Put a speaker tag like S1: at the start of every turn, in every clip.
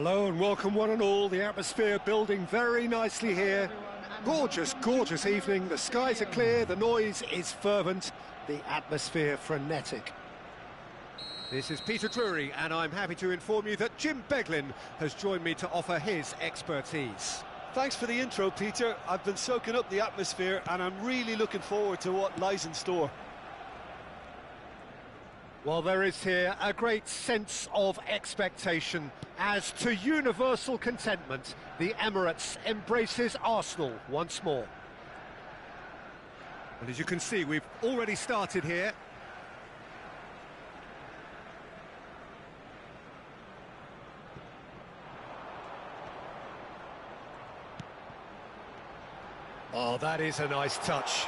S1: Hello and welcome one and all. The atmosphere building very nicely here. Gorgeous, gorgeous evening. The skies are clear, the noise is fervent, the atmosphere frenetic. This is Peter Drury and I'm happy to inform you that Jim Beglin has joined me to offer his expertise.
S2: Thanks for the intro, Peter. I've been soaking up the atmosphere and I'm really looking forward to what lies in store.
S1: Well, there is here a great sense of expectation as to universal contentment. The Emirates embraces Arsenal once more. And as you can see, we've already started here. Oh, that is a nice touch.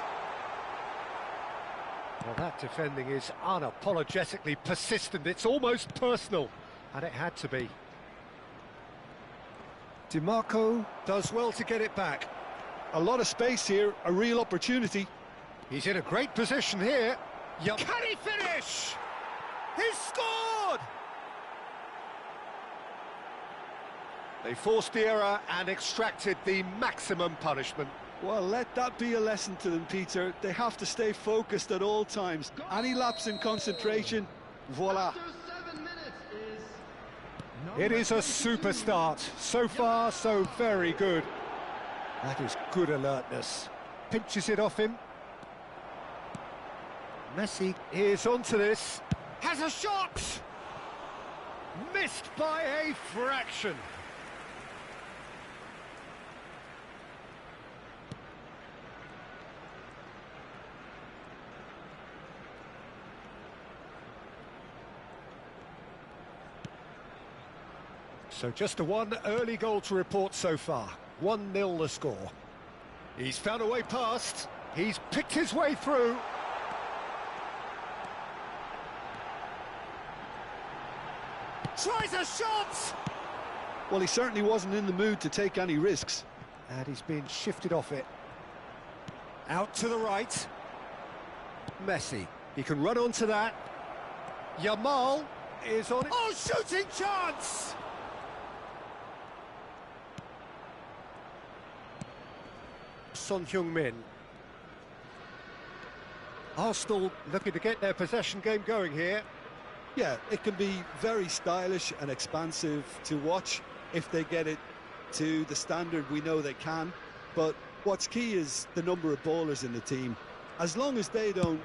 S1: Well, that defending is unapologetically persistent. It's almost personal, and it had to be. DiMarco does well to get it back.
S2: A lot of space here, a real opportunity.
S1: He's in a great position here. Yep. Can he finish? He's scored! They forced the error and extracted the maximum punishment.
S2: Well, let that be a lesson to them, Peter. They have to stay focused at all times. Any lapse in concentration, voila.
S1: It is a super start. So far, so very good. That is good alertness. Pinches it off him. Messi is onto this. Has a shot! Missed by a fraction. So just a one early goal to report so far. 1-0 the score. He's found a way past. He's picked his way through. Tries a shot!
S2: Well, he certainly wasn't in the mood to take any risks.
S1: And he's been shifted off it. Out to the right. Messi. He can run onto that. Yamal is on it. Oh, shooting chance! Son Heung-min. Arsenal looking to get their possession game going here.
S2: Yeah, it can be very stylish and expansive to watch if they get it to the standard we know they can. But what's key is the number of ballers in the team. As long as they don't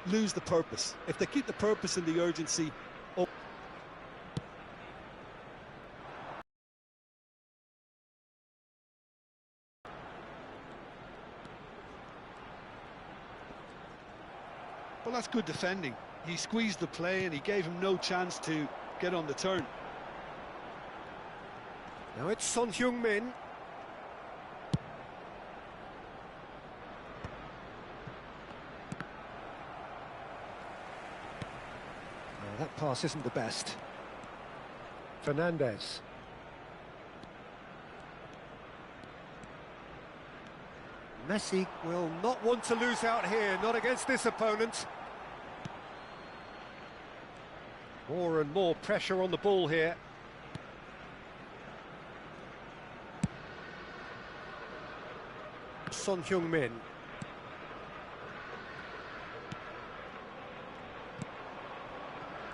S2: lose the purpose, if they keep the purpose and the urgency up. Well, that's good defending. He squeezed the play and he gave him no chance to get on the turn.
S1: Now it's Son Heung-min. That pass isn't the best. Fernandes. Messi will not want to lose out here, not against this opponent. More and more pressure on the ball here. Son Heung-min.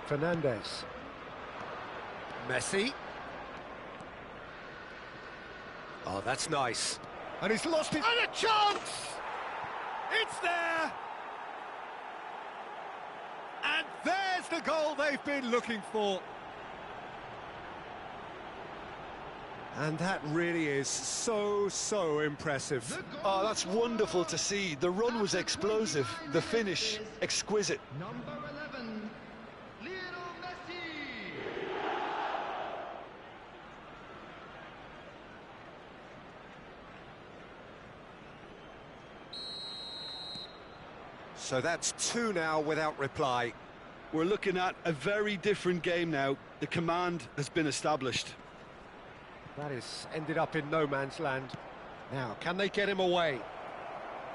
S1: Fernandes. Messi. Oh, that's nice. And he's lost it. And a chance! It's there! And there's the goal they've been looking for. And that really is so impressive.
S2: Oh, that's wonderful to see. The run was explosive, the finish exquisite.
S3: Number 11, Lionel Messi.
S1: So that's 2 now without reply.
S2: We're looking at a very different game now. The command has been established.
S1: That is ended up in no man's land. Now, can they get him away?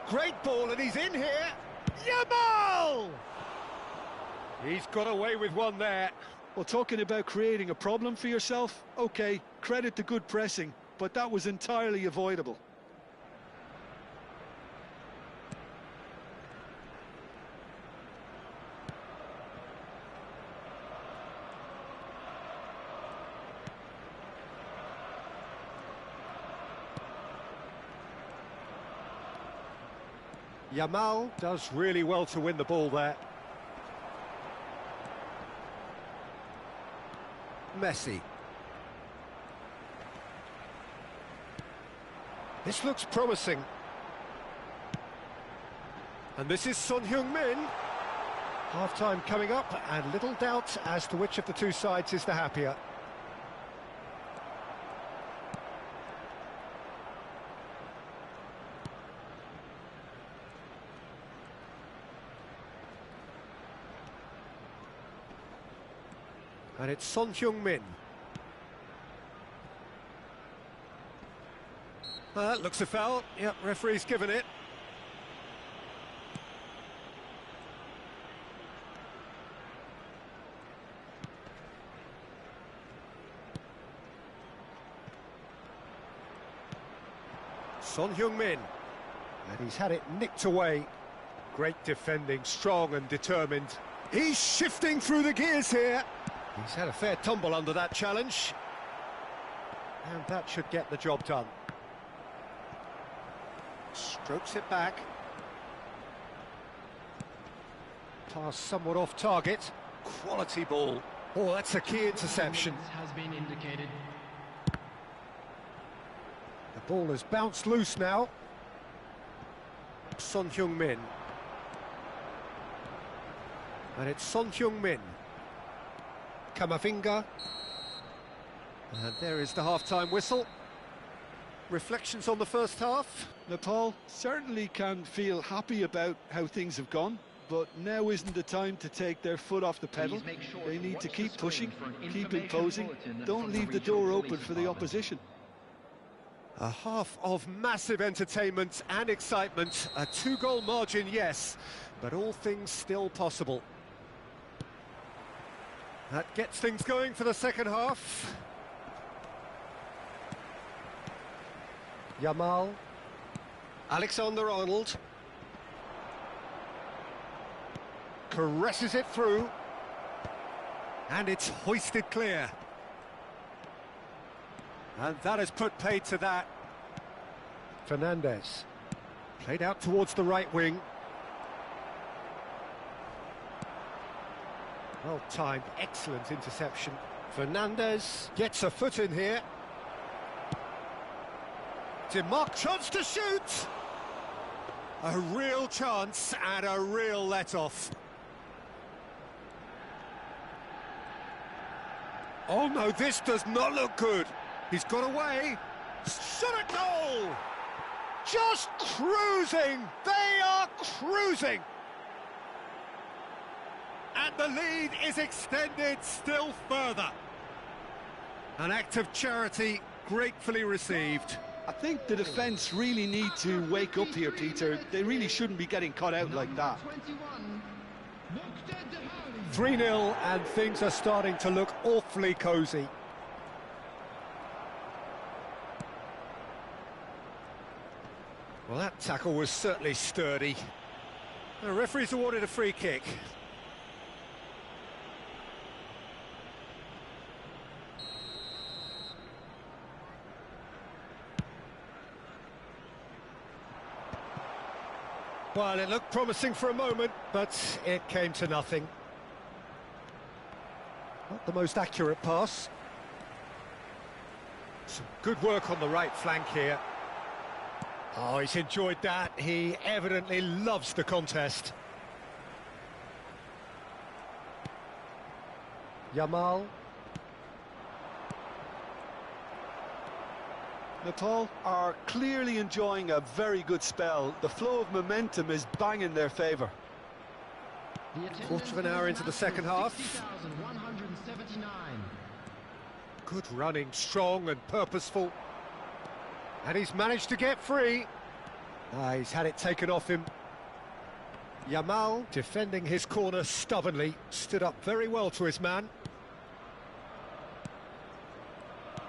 S1: Great ball, and he's in here. Yamal! He's got away with one there.
S2: Well, talking about creating a problem for yourself, okay, credit to good pressing, but that was entirely avoidable.
S1: Yamal does really well to win the ball there. Messi. This looks promising. And this is Son Heung-min. Half-time coming up, and little doubt as to which of the two sides is the happier. And it's Son Heung-min. That looks a foul. Yep, referee's given it. Son Heung-min. And he's had it nicked away. Great defending, strong and determined. He's shifting through the gears here. He's had a fair tumble under that challenge. And that should get the job done. Strokes it back. Pass somewhat off target. Quality ball. Oh, that's a key interception.
S3: Has been indicated.
S1: The ball has bounced loose now. Son Heung-min. And it's Son Heung-min. Kamavinga. And there is the half-time whistle. Reflections on the first half?
S2: Nepal certainly can feel happy about how things have gone, but now isn't the time to take their foot off the pedal. They need to keep pushing, keep imposing, don't leave the door open for the opposition.
S1: A half of massive entertainment and excitement. A 2-goal margin, yes, but all things still possible. That gets things going for the second half. Yamal. Alexander-Arnold. Caresses it through. And it's hoisted clear. And that has put paid to that. Fernandez. Played out towards the right wing. Well timed, excellent interception. Fernandez gets a foot in here. Mark chance to shoot! A real chance and a real let-off. Oh no, this does not look good. He's got away. Shot at goal! Just cruising! They are cruising! And the lead is extended still further. An act of charity gratefully received.
S2: I think the defence really need to wake up here, Peter. They really shouldn't be getting caught out like that.
S1: 3-0 and things are starting to look awfully cosy. Well, that tackle was certainly sturdy. The referee's awarded a free kick. Well, it looked promising for a moment, but it came to nothing. Not the most accurate pass. Some good work on the right flank here. Oh, he's enjoyed that. He evidently loves the contest. Yamal.
S2: Nepal are clearly enjoying a very good spell. The flow of momentum is banging their favour.
S1: Quarter of an hour into the second half. Good running, strong and purposeful. And he's managed to get free. He's had it taken off him. Yamal, defending his corner stubbornly, stood up very well to his man.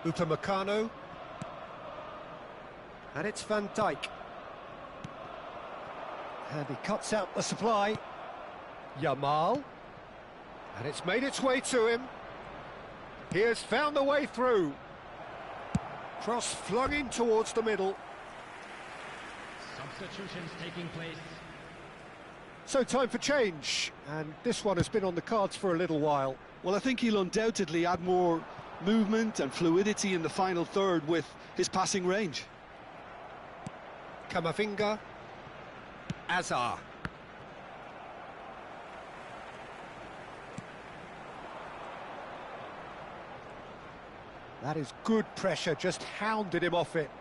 S1: Upamecano. And it's Van Dijk. And he cuts out the supply. Yamal. And it's made its way to him. He has found the way through. Cross flung in towards the middle.
S3: Substitutions taking place.
S1: So time for change. And this one has been on the cards for a little while.
S2: Well, I think he'll undoubtedly add more movement and fluidity in the final third with his passing range.
S1: Camavinga. Azar. That is good pressure, just hounded him off it.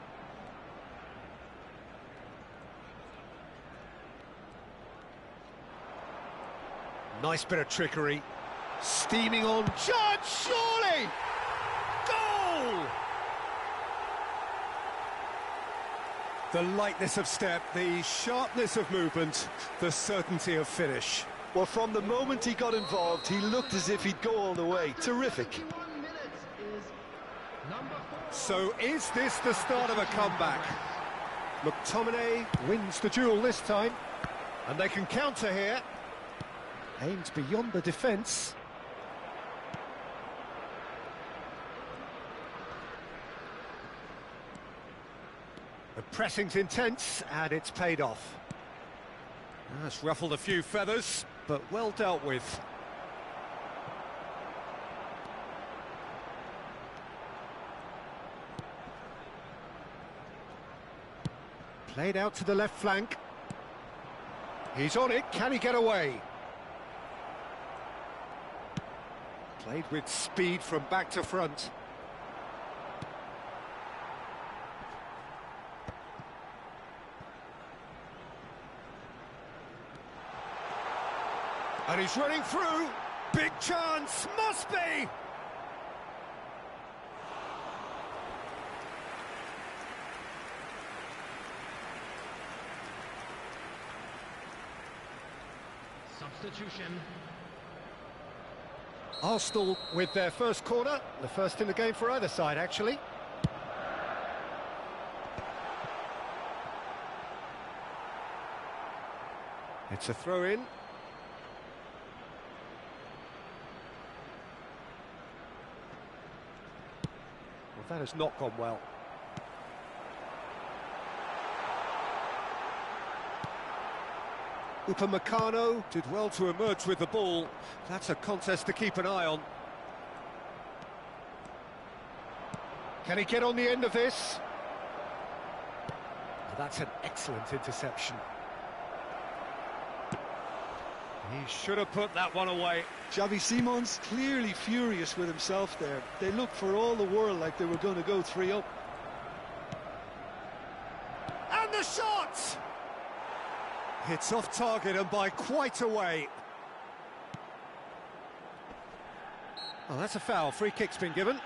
S1: Nice bit of trickery. Steaming on, Judge, surely! Goal! The lightness of step, the sharpness of movement, the certainty of finish.
S2: Well, from the moment he got involved, he looked as if he'd go all the way. Terrific.
S1: So is this the start of a comeback? McTominay wins the duel this time, and they can counter here. Aims beyond the defence. The pressing's intense, and it's paid off. That's ruffled a few feathers, but well dealt with. Played out to the left flank. He's on it, can he get away? Played with speed from back to front. And he's running through. Big chance, must be!
S3: Substitution.
S1: Arsenal with their first corner, the first in the game for either side, actually. It's a throw-in. Well, that has not gone well. Upamecano did well to emerge with the ball. That's a contest to keep an eye on. Can he get on the end of this? Oh, that's an excellent interception. He should have put that one away.
S2: Xavi Simons clearly furious with himself there. They looked for all the world like they were going to go 3-up.
S1: And the shot! It's off target and by quite a way. Oh, that's a foul. Free kick's been given.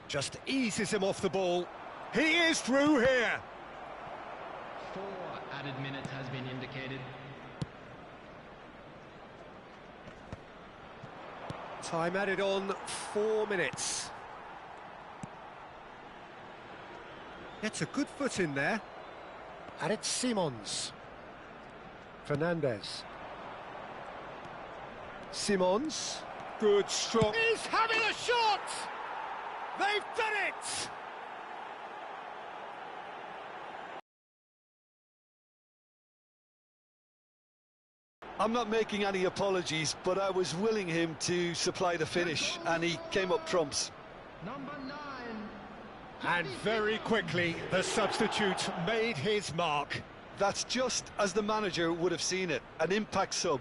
S1: Just eases him off the ball. He is through here.
S3: 4 added minutes has been indicated.
S1: Time added on 4 minutes. Gets a good foot in there. And it's Simons. Fernandez. Simons. Good, strong. He's having a shot! They've done it!
S2: I'm not making any apologies, but I was willing him to supply the finish, and he came up trumps.
S3: Number 9.
S1: And very quickly, the substitute made his mark.
S2: That's just as the manager would have seen it, an impact sub.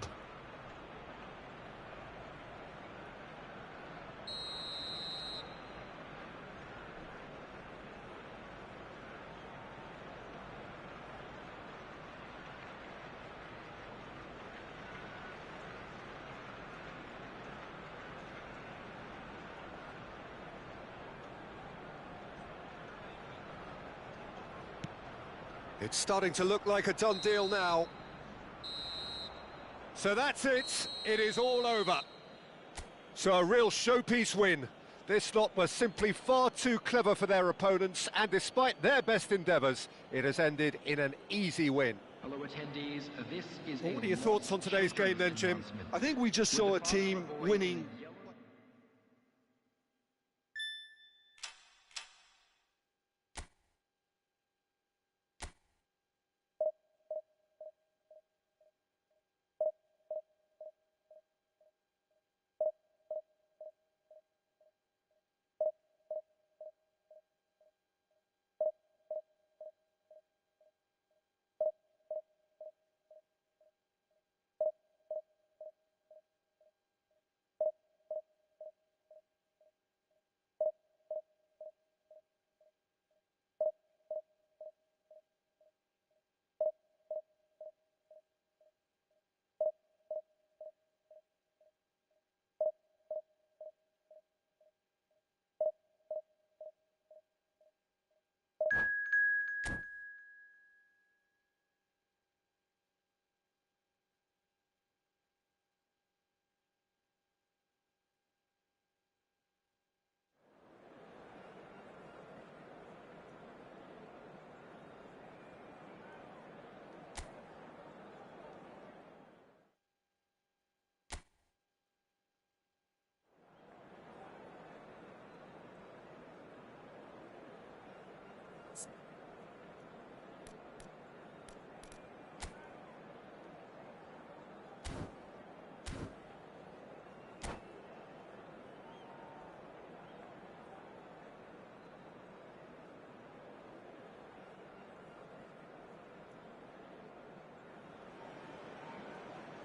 S1: It's starting to look like a done deal now. So that's it. It is all over. So a real showpiece win. This lot was simply far too clever for their opponents, and despite their best endeavours, it has ended in an easy win.
S3: Hello attendees, this is
S1: What are your thoughts on today's game then, Jim?
S2: I think we just saw a team winning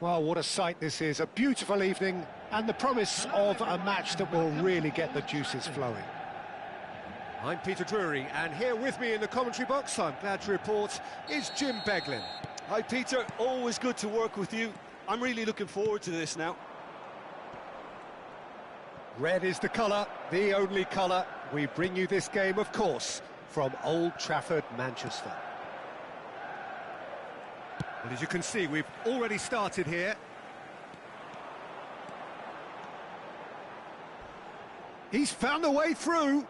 S1: Well, what a sight this is. A beautiful evening and the promise of a match that will really get the juices flowing. I'm Peter Drury, and here with me in the commentary box, I'm glad to report, is Jim Beglin.
S2: Hi, Peter. Always good to work with you. I'm really looking forward to this now.
S1: Red is the colour, the only colour. We bring you this game, of course, from Old Trafford, Manchester. And as you can see, we've already started here. He's found a way through.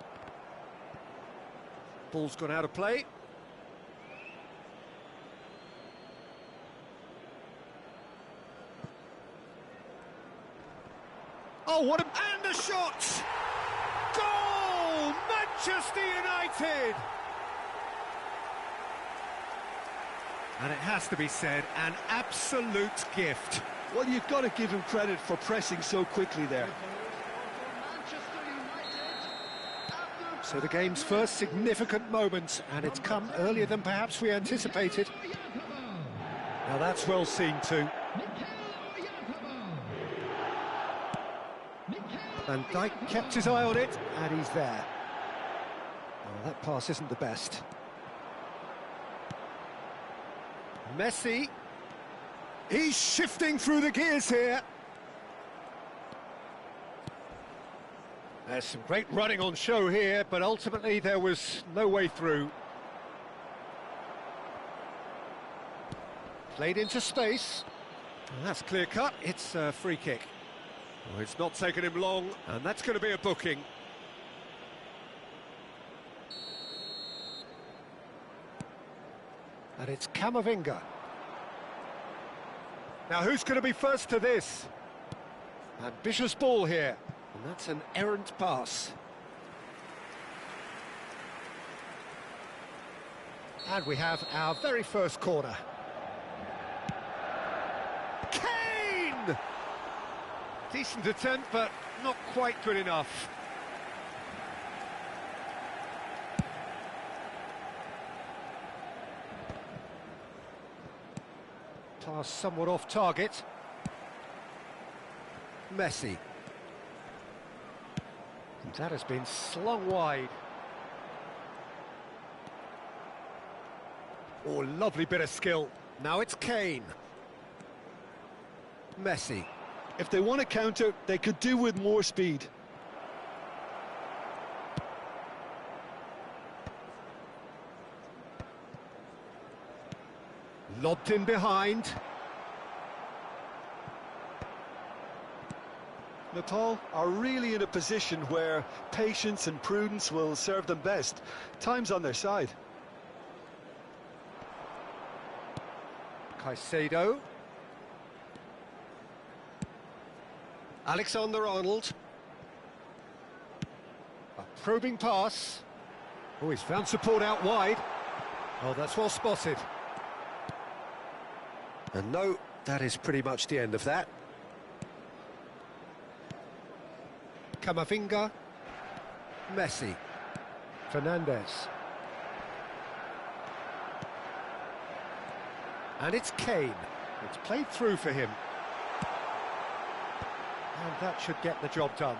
S1: Ball's gone out of play. Oh, what a... And a shot! Goal! Manchester United! And it has to be said, an absolute gift.
S2: Well, you've got to give him credit for pressing so quickly there.
S1: So the game's first significant moment, and it's come earlier than perhaps we anticipated. Now that's well seen too. Van Dijk kept his eye on it, and he's there. Oh, that pass isn't the best. Messi. He's shifting through the gears here. There's some great running on show here, but ultimately there was no way through. Played into space. And that's clear cut. It's a free kick. Well, it's not taken him long, and that's going to be a booking. And it's Camavinga. Now who's going to be first to this? Ambitious ball here. And that's an errant pass. And we have our very first corner. Kane! Decent attempt, but not quite good enough. Pass somewhat off target. Messi. That has been slung wide. Oh, lovely bit of skill. Now it's Kane. Messi.
S2: If they want to counter, they could do with more speed.
S1: Lobbed in behind.
S2: Nepal are really in a position where patience and prudence will serve them best. Time's on their side.
S1: Caicedo. Alexander-Arnold. A probing pass. Oh, he's found support out wide. Oh, that's well spotted. And no, that is pretty much the end of that. Camavinga. Messi. Fernandez. And it's Kane. It's played through for him. And that should get the job done.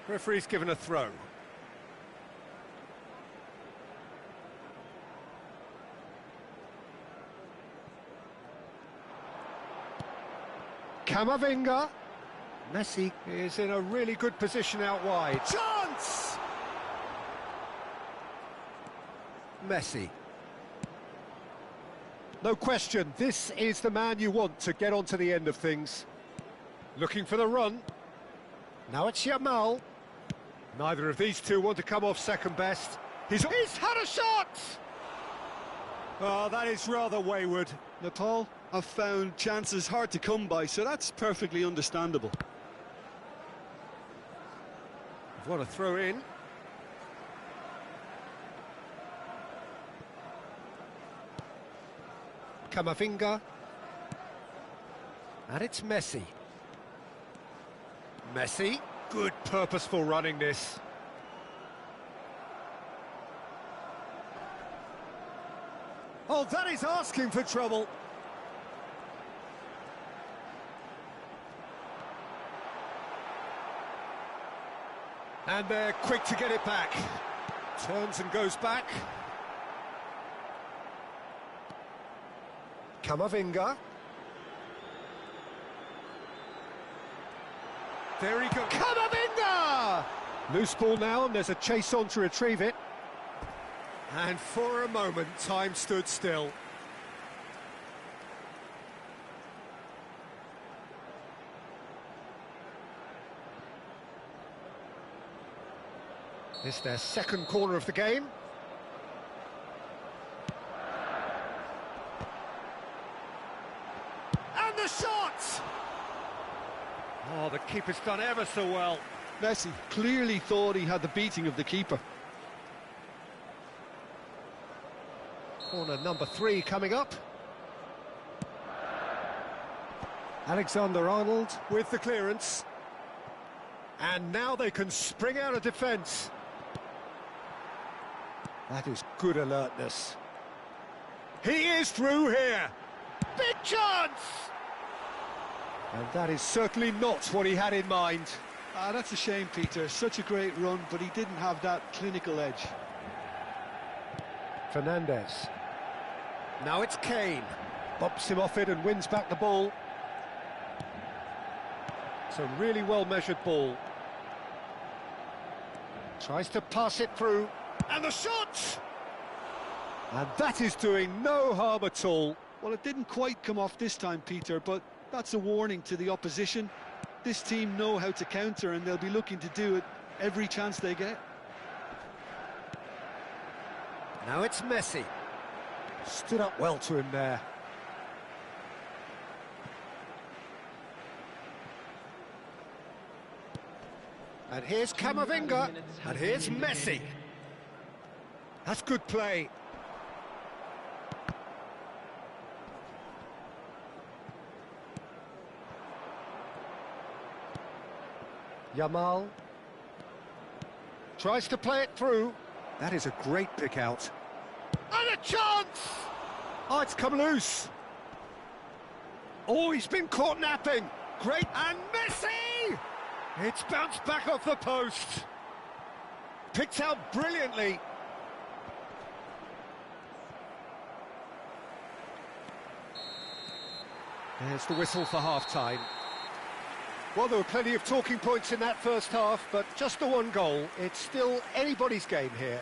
S1: Referee's given a throw. Camavinga. Messi is in a really good position out wide. Chance! Messi. No question, this is the man you want to get onto the end of things. Looking for the run. Now it's Yamal. Neither of these two want to come off second best. He's had a shot! Oh, that is rather wayward.
S2: Nepal have found chances hard to come by, so that's perfectly understandable.
S1: What a throw in. Camavinga. And it's Messi. Messi. Good purposeful running this. Oh, that is asking for trouble. And they're quick to get it back. Turns and goes back. Camavinga. There he goes. Camavinga! Loose ball now, and there's a chase on to retrieve it. And for a moment, time stood still. It's their second corner of the game. And the shot! Oh, the keeper's done ever so well.
S2: Messi clearly thought he had the beating of the keeper.
S1: Corner number 3 coming up. Alexander-Arnold with the clearance. And now they can spring out of defence. That is good alertness. He is through here. Big chance! And that is certainly not what he had in mind.
S2: That's a shame, Peter. Such a great run, but he didn't have that clinical edge.
S1: Fernandez. Now it's Kane. Bumps him off it and wins back the ball. It's a really well-measured ball. Tries to pass it through. And the shot! And that is doing no harm at all.
S2: Well, it didn't quite come off this time, Peter, but that's a warning to the opposition. This team know how to counter, and they'll be looking to do it every chance they get.
S1: Now it's Messi. Stood up well to him there. And here's Camavinga. And here's Messi. That's good play. Yamal tries to play it through. That is a great pick out. And a chance! Oh, it's come loose. Oh, he's been caught napping. Great. And Messi! It's bounced back off the post. Picked out brilliantly. There's the whistle for half-time. Well, there were plenty of talking points in that first half, but just the one goal. It's still anybody's game here.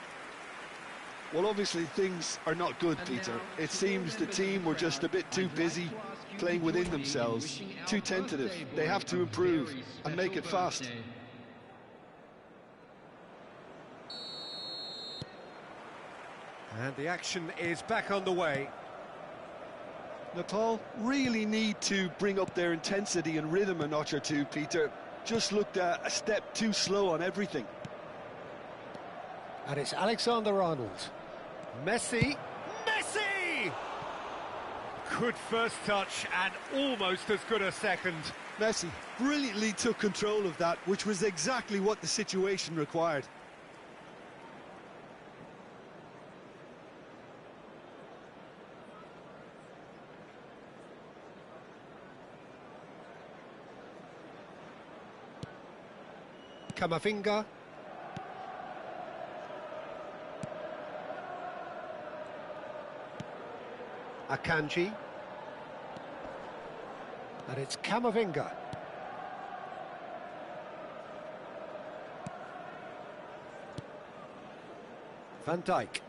S2: Well, obviously things are not good, Peter. It seems the team were just a bit too busy playing within themselves, too tentative. They have to improve and make it fast.
S1: And the action is back on the way.
S2: Nepal really need to bring up their intensity and rhythm a notch or two, Peter. Just looked a step too slow on everything.
S1: And it's Alexander-Arnold. Messi. Messi! Good first touch and almost as good a second.
S2: Messi brilliantly took control of that, which was exactly what the situation required.
S1: Camavinga. Akanji. And it's Camavinga. Van Dijk.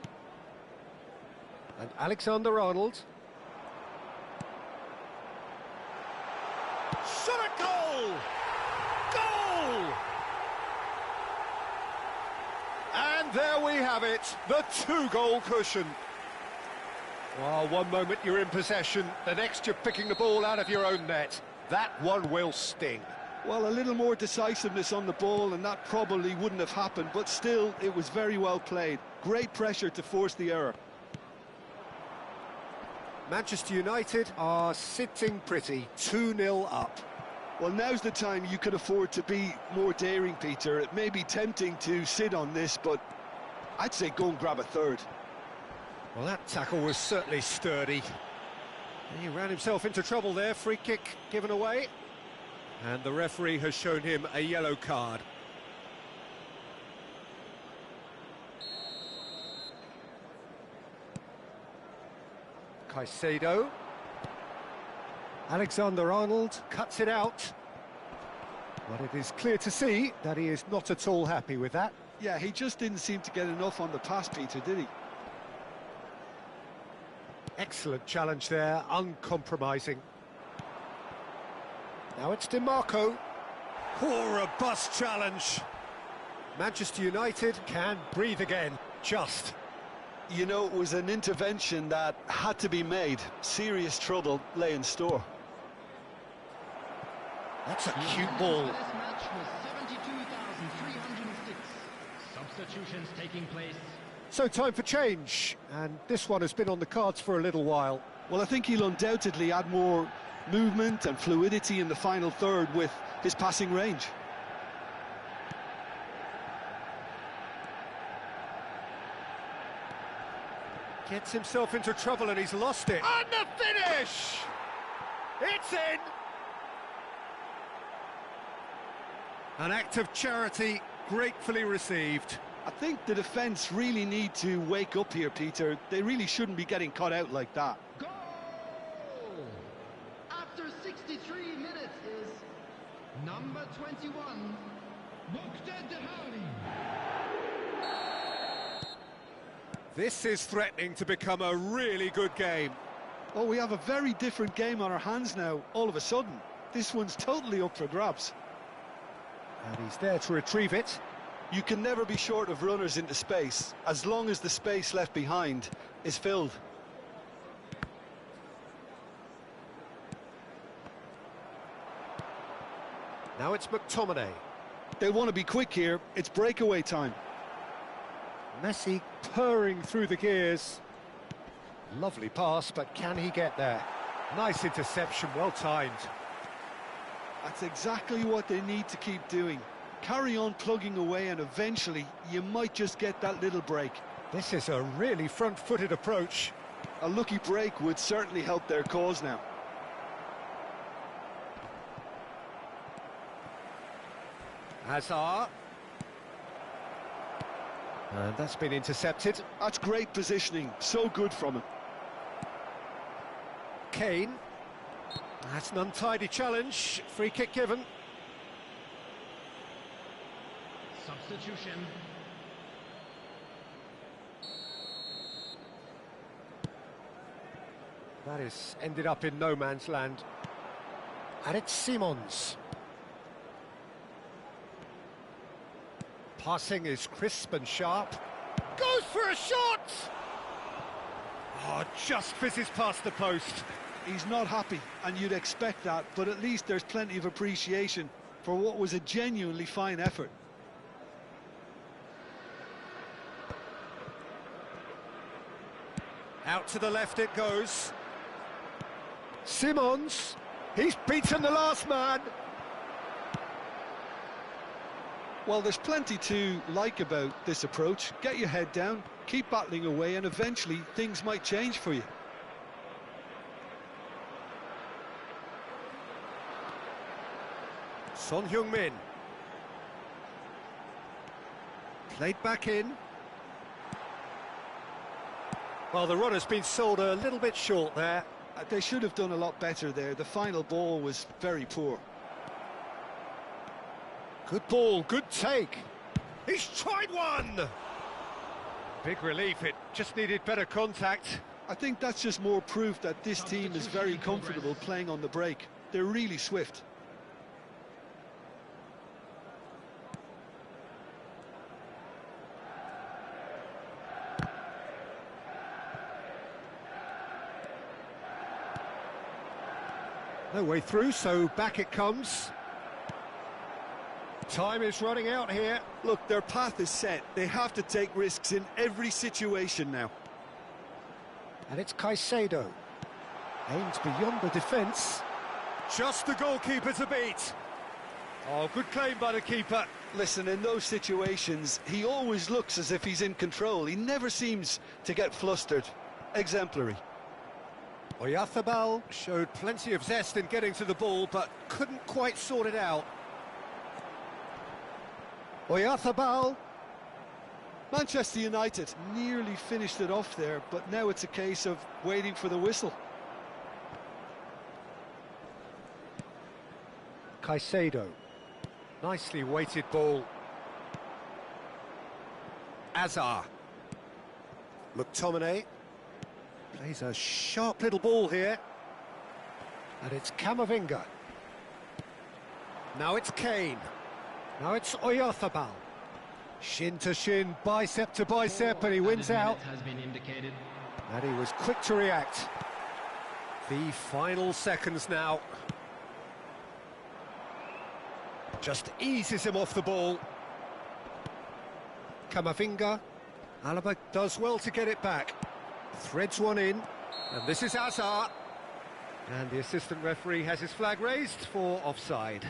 S1: And Alexander-Arnold. Shot a goal! Goal! And there we have it, the two-goal cushion. Well, one moment you're in possession, the next you're picking the ball out of your own net. That one will sting.
S2: Well, a little more decisiveness on the ball and that probably wouldn't have happened, but still, it was very well played. Great pressure to force the error.
S1: Manchester United are sitting pretty, 2-0 up.
S2: Well, now's the time you could afford to be more daring, Peter. It may be tempting to sit on this, but I'd say go and grab a third.
S1: Well, that tackle was certainly sturdy. He ran himself into trouble there, free kick given away. And the referee has shown him a yellow card. Caicedo. Alexander-Arnold cuts it out. But it is clear to see that he is not at all happy with that.
S2: Yeah, he just didn't seem to get enough on the pass, Peter, did he?
S1: Excellent challenge there, uncompromising. Now it's DiMarco. Oh, robust challenge. Manchester United can breathe again, just.
S2: You know, it was an intervention that had to be made. Serious trouble lay in store.
S1: That's a cute ball.
S3: This match was 72,306. Substitutions taking place.
S1: So time for change, and this one has been on the cards for a little while.
S2: Well, I think he'll undoubtedly add more movement and fluidity in the final third with his passing range.
S1: Gets himself into trouble and he's lost it. And the finish! It's in! An act of charity gratefully received.
S2: I think the defence really need to wake up here, Peter. They really shouldn't be getting caught out like that.
S3: Goal! After 63 minutes is number 21, Muqtada Dahali.
S1: This is threatening to become a really good game.
S2: Oh, we have a very different game on our hands now, all of a sudden. This one's totally up for grabs.
S1: And he's there to retrieve it.
S2: You can never be short of runners into space, as long as the space left behind is filled.
S1: Now it's McTominay.
S2: They want to be quick here, it's breakaway time.
S1: Messi purring through the gears. Lovely pass, but can he get there? Nice interception, well timed.
S2: That's exactly what they need to keep doing. Carry on plugging away and eventually you might just get that little break.
S1: This is a really front-footed approach.
S2: A lucky break would certainly help their cause now.
S1: Hazard. And that's been intercepted.
S2: That's great positioning, so good from him.
S1: Kane. That's an untidy challenge. Free kick given.
S3: Substitution.
S1: That is ended up in no man's land. And it's Simons. Passing is crisp and sharp. Goes for a shot! Oh, just fizzes past the post.
S2: He's not happy, and you'd expect that, but at least there's plenty of appreciation for what was a genuinely fine effort.
S1: Out to the left it goes. Simons, he's beaten the last man.
S2: Well, there's plenty to like about this approach. Get your head down, keep battling away, and eventually things might change for you.
S1: Son Heung-min. Played back in. Well, the run has been sold a little bit short there.
S2: They should have done a lot better there. The final ball was very poor.
S1: Good ball, good take. He's tried one! Big relief, it just needed better contact.
S2: I think that's just more proof that this team is very comfortable playing on the break. They're really swift.
S1: No way through, so back it comes. Time is running out here.
S2: Look, their path is set. They have to take risks in every situation now.
S1: And it's Caicedo. Aims beyond the defence. Just the goalkeeper to beat. Oh, good claim by the keeper.
S2: Listen, in those situations, he always looks as if he's in control. He never seems to get flustered. Exemplary.
S1: Oyarzabal showed plenty of zest in getting to the ball, but couldn't quite sort it out. Oyarzabal.
S2: Manchester United nearly finished it off there, but now it's a case of waiting for the whistle.
S1: Caicedo. Nicely weighted ball. Azar. McTominay. Plays a sharp little ball here. And it's Camavinga. Now it's Kane. Now it's Oyarzabal. Shin to shin, bicep to bicep, and he wins out.
S3: Has been indicated.
S1: And he was quick to react. The final seconds now. Just eases him off the ball. Camavinga. Alaba does well to get it back. Threads one in. And this is Azar. And the assistant referee has his flag raised for offside.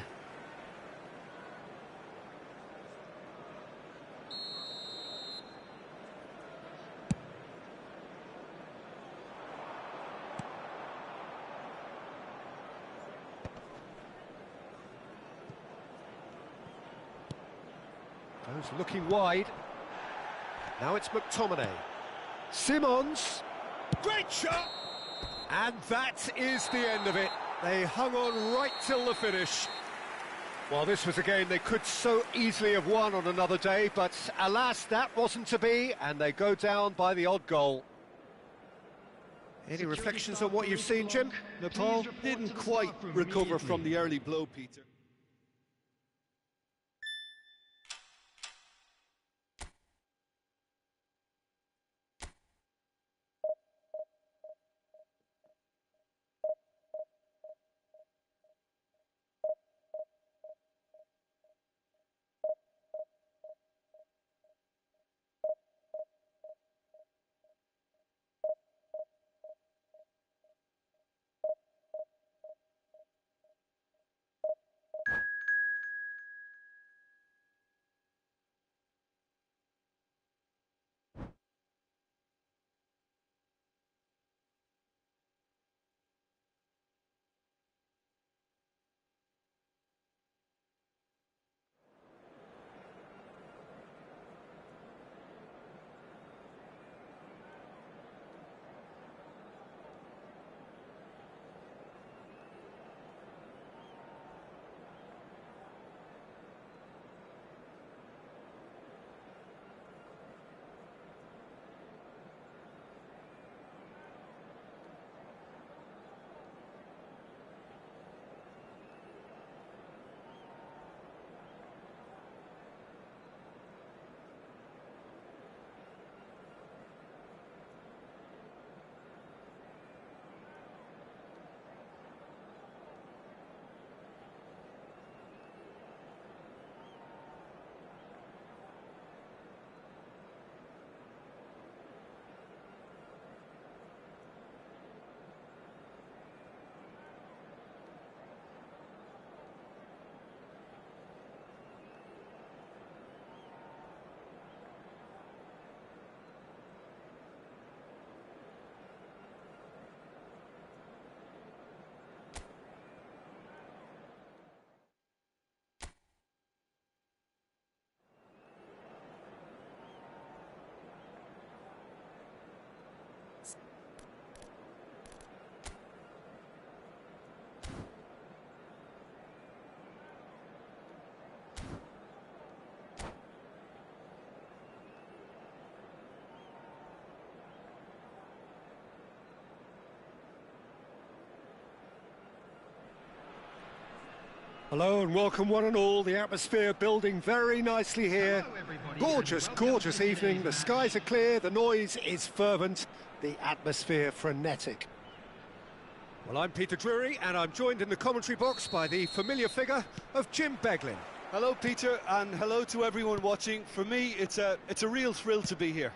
S1: Goes looking wide. Now it's McTominay. Simons. Great shot! And that is the end of it. They hung on right till the finish. Well, this was a game they could so easily have won on another day, but alas, that wasn't to be, and they go down by the odd goal. Any reflections on what you've seen, Jim?
S2: Nepal didn't quite recover from the early blow, Peter.
S1: Hello and welcome one and all. The atmosphere building very nicely here. Gorgeous, gorgeous evening. The skies are clear, the noise is fervent, the atmosphere frenetic. Well, I'm Peter Drury and I'm joined in the commentary box by the familiar figure of Jim Beglin.
S2: Hello, Peter, and hello to everyone watching. For me, it's a real thrill to be here.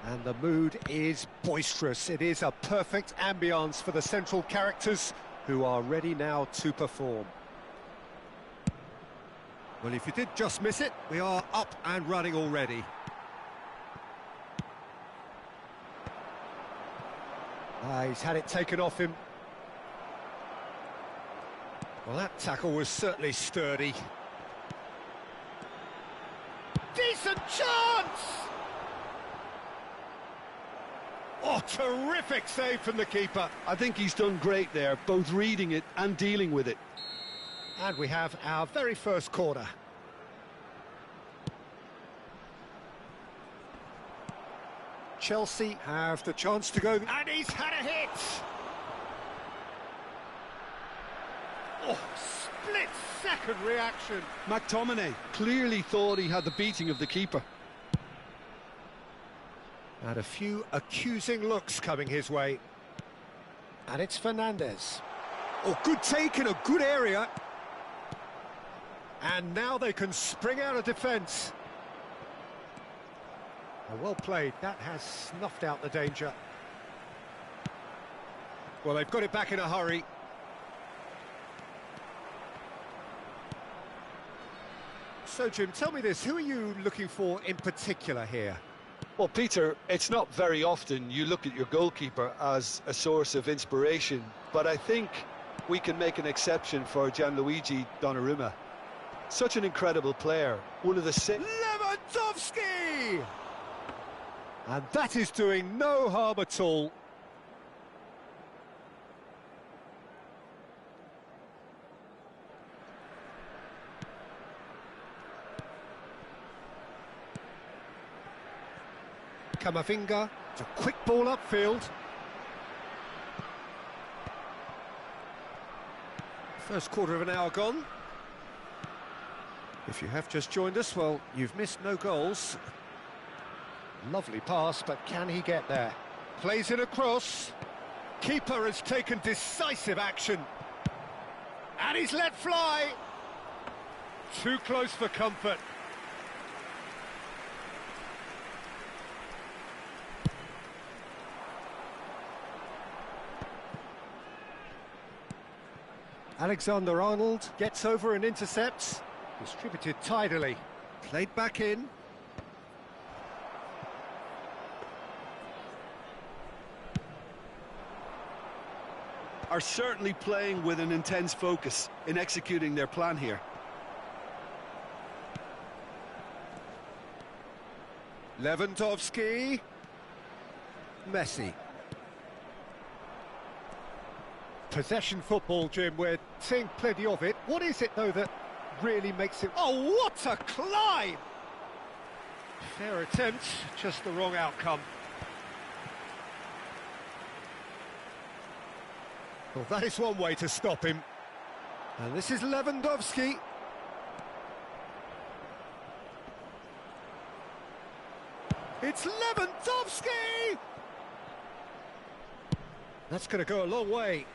S1: And the mood is boisterous. It is a perfect ambience for the central characters who are ready now to perform. Well, if you did just miss it, we are up and running already. He's had it taken off him. Well, that tackle was certainly sturdy. Decent chance! Oh, terrific save from the keeper.
S2: I think he's done great there, both reading it and dealing with it.
S1: And we have our very first corner. Chelsea have the chance to go, and he's had a hit! Oh, split-second reaction.
S2: McTominay clearly thought he had the beating of the keeper.
S1: And a few accusing looks coming his way. And it's Fernandes. Oh, good take in a good area. And now they can spring out of defence. Well played, that has snuffed out the danger. Well, they've got it back in a hurry. So, Jim, tell me this, who are you looking for in particular here?
S2: Well, Peter, it's not very often you look at your goalkeeper as a source of inspiration, but I think we can make an exception for Gianluigi Donnarumma. Such an incredible player, one of the...
S1: Lewandowski! And that is doing no harm at all. Camavinga, it's a quick ball upfield. First quarter of an hour gone. If you have just joined us, well, you've missed no goals. Lovely pass, but can he get there? Plays it across. Keeper has taken decisive action. And he's let fly. Too close for comfort. Alexander-Arnold gets over and intercepts. Distributed tidily. Played back in.
S2: Are certainly playing with an intense focus in executing their plan here.
S1: Lewandowski. Messi. Possession football, Jim, we're seeing plenty of it. What is it, though, that really makes it... Oh, what a climb! Fair attempt, just the wrong outcome. Well, that is one way to stop him. And this is Lewandowski. It's Lewandowski! That's going to go a long way.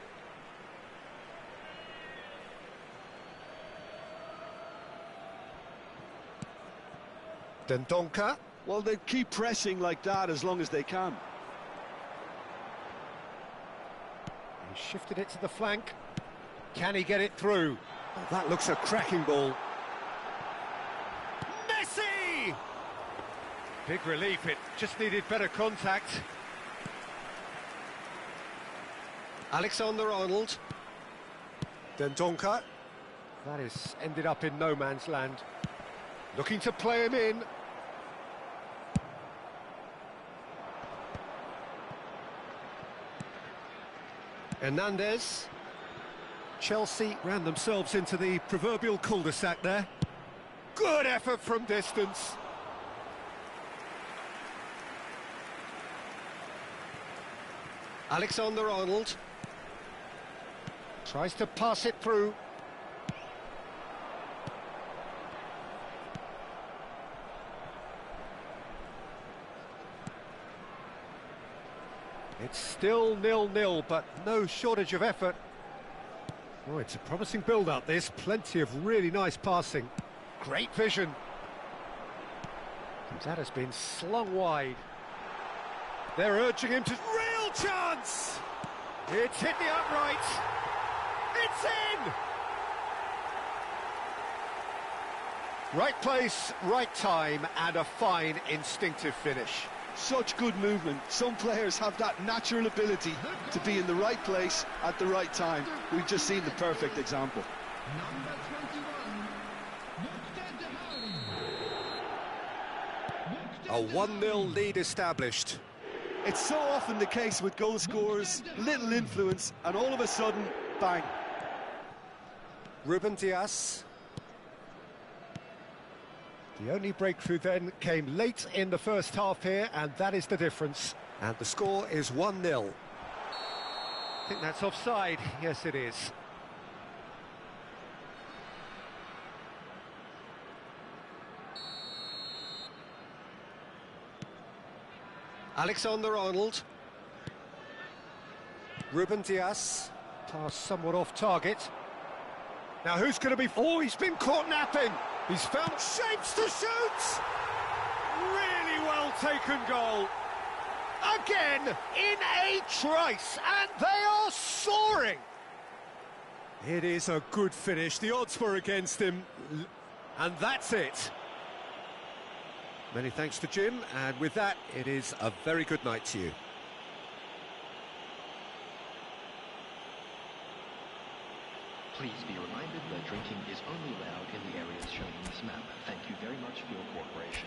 S1: Dendonka.
S2: Well, they keep pressing like that as long as they can.
S1: He shifted it to the flank. Can he get it through? Oh, that looks a cracking ball. Messi! Big relief, it just needed better contact. Alexander-Arnold. Dendonka. That has ended up in no man's land. Looking to play him in. Hernandez. Chelsea ran themselves into the proverbial cul-de-sac there. Good effort from distance. Alexander-Arnold. Tries to pass it through. It's still 0-0, but no shortage of effort. Oh, it's a promising build-up, this. Plenty of really nice passing. Great vision. And that has been slung wide. They're urging him to... Real chance! It's hit the upright. It's in! Right place, right time, and a fine instinctive finish.
S2: Such good movement. Some players have that natural ability to be in the right place at the right time. We've just seen the perfect example.
S3: Number 21.
S1: A 1-0 lead established.
S2: It's so often the case with goal scorers, little influence, and all of a sudden, bang.
S1: Ruben Dias. The only breakthrough then came late in the first half here, and that is the difference. And the score is 1-0. I think that's offside. Yes, it is. Alexander-Arnold. Ruben Dias. Pass somewhat off target. Now who's going to be... Oh, he's been caught napping. He's found shapes to shoot. Really well taken goal. Again, in a trice, and they are soaring. It is a good finish. The odds were against him, and that's it. Many thanks to Jim, and with that, it is a very good night to you.
S4: Please be reminded that drinking is only allowed in the areas shown in this map. Thank you very much for your cooperation.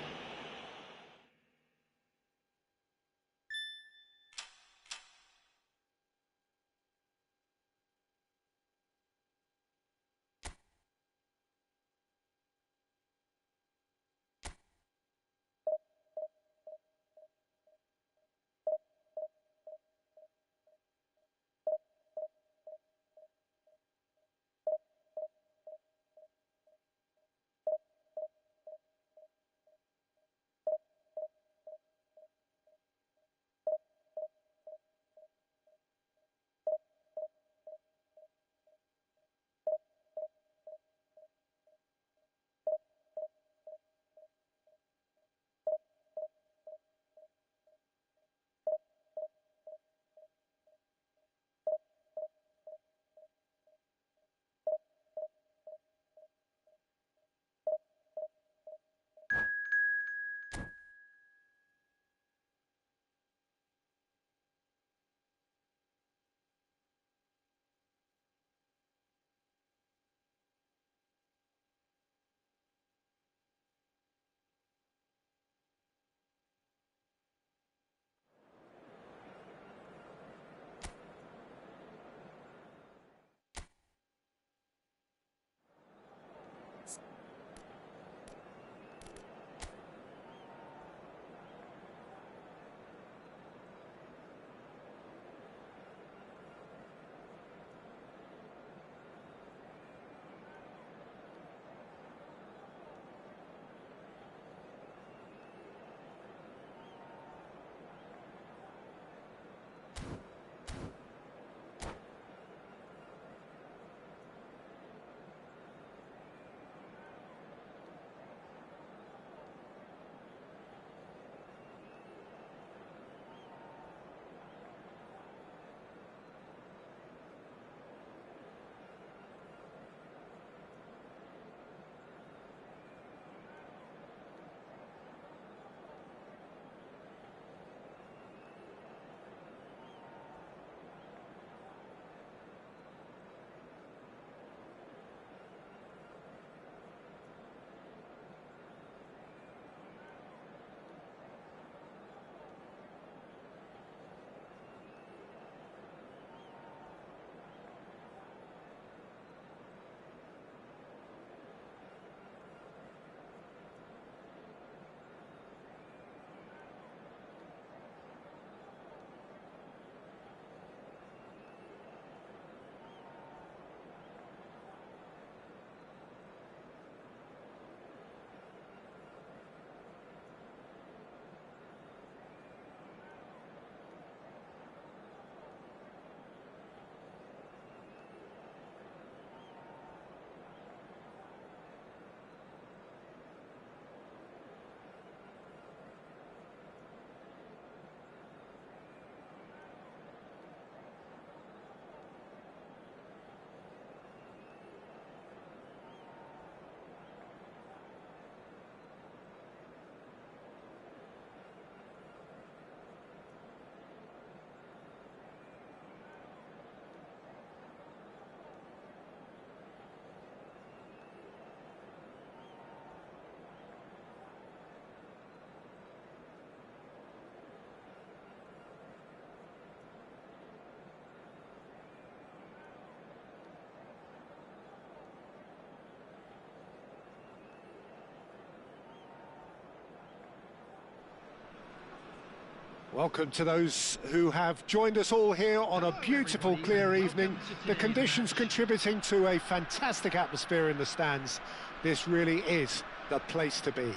S1: Welcome to those who have joined us all here on a beautiful, clear evening. The conditions contributing to a fantastic atmosphere in the stands. This really is the place to be.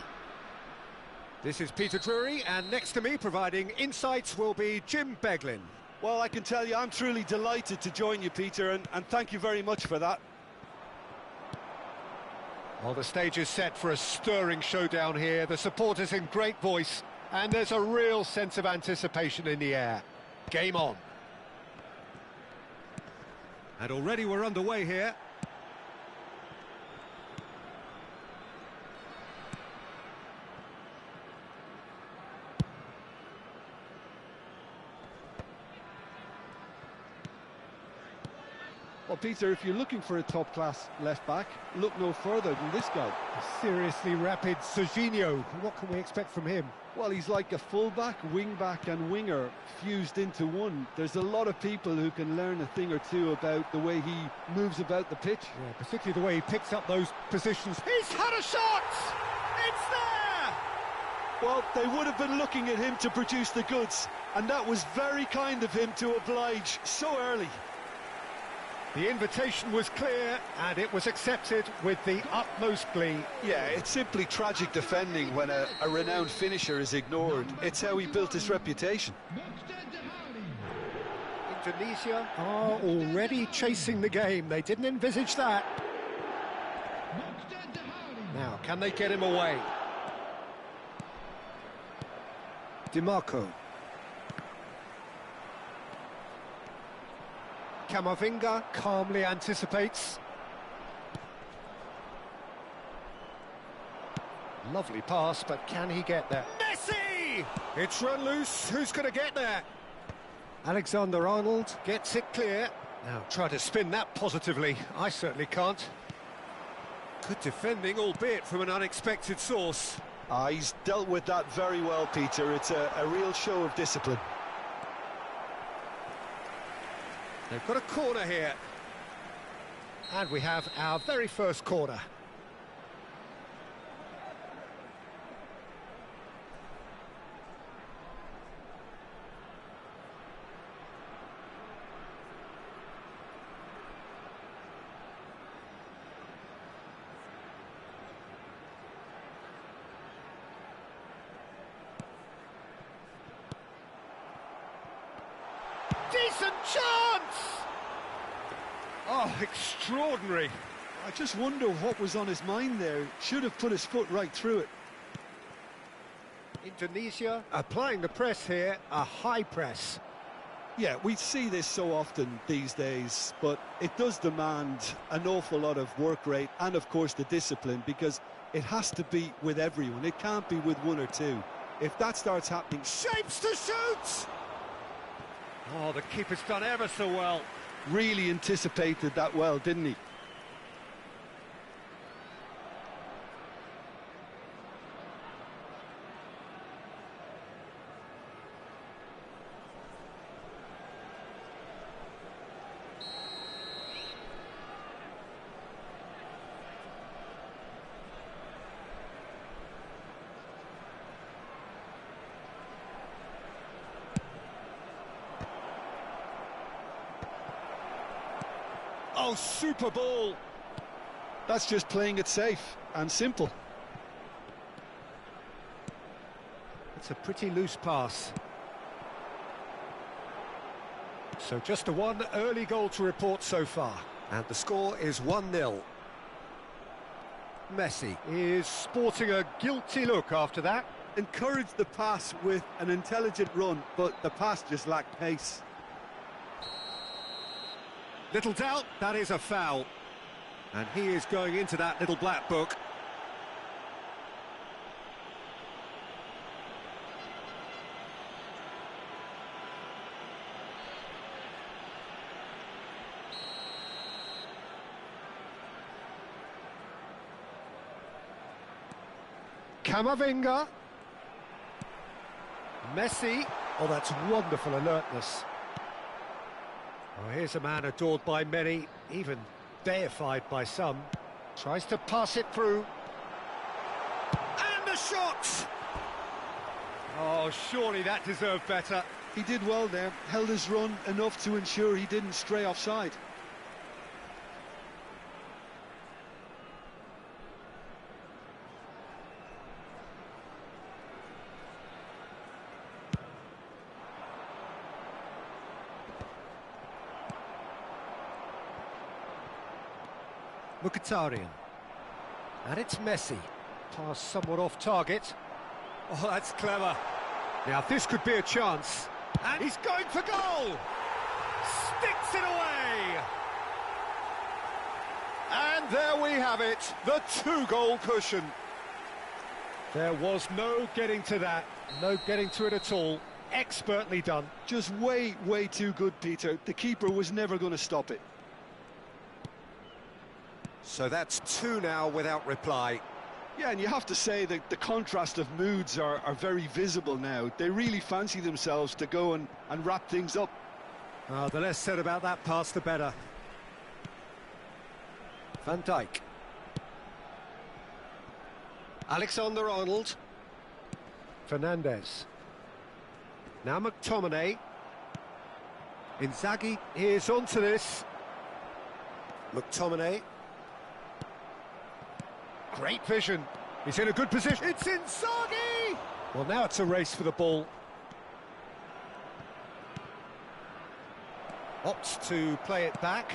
S1: This is Peter Drury, and next to me providing insights will be Jim Beglin.
S2: Well, I can tell you I'm truly delighted to join you, Peter, and thank you very much for that.
S1: Well, the stage is set for a stirring showdown here. The supporters in great voice, and there's a real sense of anticipation in the air. Game on. And already we're underway here.
S2: Well, Peter, if you're looking for a top-class left-back, look no further than this guy.
S1: A seriously rapid Serginho. What can we expect from him?
S2: Well, he's like a full-back, wing-back and winger fused into one. There's a lot of people who can learn a thing or two about the way he moves about the pitch.
S1: Yeah, particularly the way he picks up those positions. He's had a shot! It's there!
S2: Well, they would have been looking at him to produce the goods, and that was very kind of him to oblige so early.
S1: The invitation was clear, and it was accepted with the utmost glee.
S2: Yeah, it's simply tragic defending when a renowned finisher is ignored. It's how he built his reputation.
S1: Indonesia are already chasing the game. They didn't envisage that. Now, can they get him away? DiMarco. Camavinga calmly anticipates. Lovely pass, but can he get there? Messi! It's run loose. Who's going to get there? Alexander-Arnold gets it clear. Now try to spin that positively. I certainly can't. Good defending, albeit from an unexpected source.
S2: He's dealt with that very well, Peter. It's a real show of discipline.
S1: They've got a corner here. And we have our very first corner. Decent chance! Oh, extraordinary.
S2: I just wonder what was on his mind there. Should have put his foot right through it.
S1: Indonesia applying the press here, a high press.
S2: Yeah, we see this so often these days, but it does demand an awful lot of work rate and, of course, the discipline, because it has to be with everyone. It can't be with one or two. If that starts happening...
S1: Shapes to shoot! Oh, the keeper's done ever so well.
S2: Really anticipated that well, didn't he?
S1: Oh, super ball.
S2: That's just playing it safe and simple.
S1: It's a pretty loose pass. So just a one early goal to report so far. And the score is 1-0. Messi is sporting a guilty look after that.
S2: Encouraged the pass with an intelligent run, but the pass just lacked pace.
S1: Little doubt, that is a foul. And he is going into that little black book. Camavinga. Messi. Oh, that's wonderful alertness. Oh, here's a man adored by many, even deified by some. Tries to pass it through. And a shot! Oh, surely that deserved better.
S2: He did well there, held his run enough to ensure he didn't stray offside.
S1: Mkhitaryan. And it's Messi. Pass somewhat off target. Oh, that's clever. Now, this could be a chance. And he's going for goal! Sticks it away! And there we have it, the two-goal cushion. There was no getting to that, no getting to it at all. Expertly done.
S2: Just way too good, Peter. The keeper was never going to stop it.
S1: So that's two now without reply.
S2: Yeah, and you have to say that the contrast of moods are very visible now. They really fancy themselves to go and wrap things up.
S1: The less said about that pass, the better. Van Dijk. Alexander-Arnold. Fernandes. Now McTominay. Inzaghi is onto this. McTominay. Great vision. He's in a good position. It's Inzaghi! Well, now it's a race for the ball. Opts to play it back.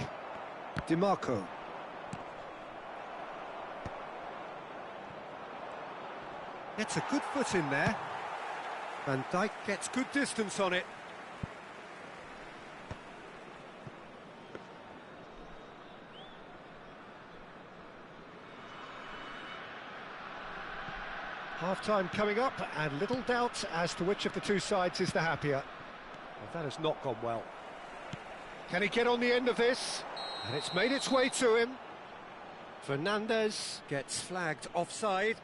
S1: DiMarco. Gets a good foot in there. Van Dijk gets good distance on it. Half-time coming up, and little doubt as to which of the two sides is the happier. Well, that has not gone well. Can he get on the end of this? And it's made its way to him. Fernandes gets flagged offside.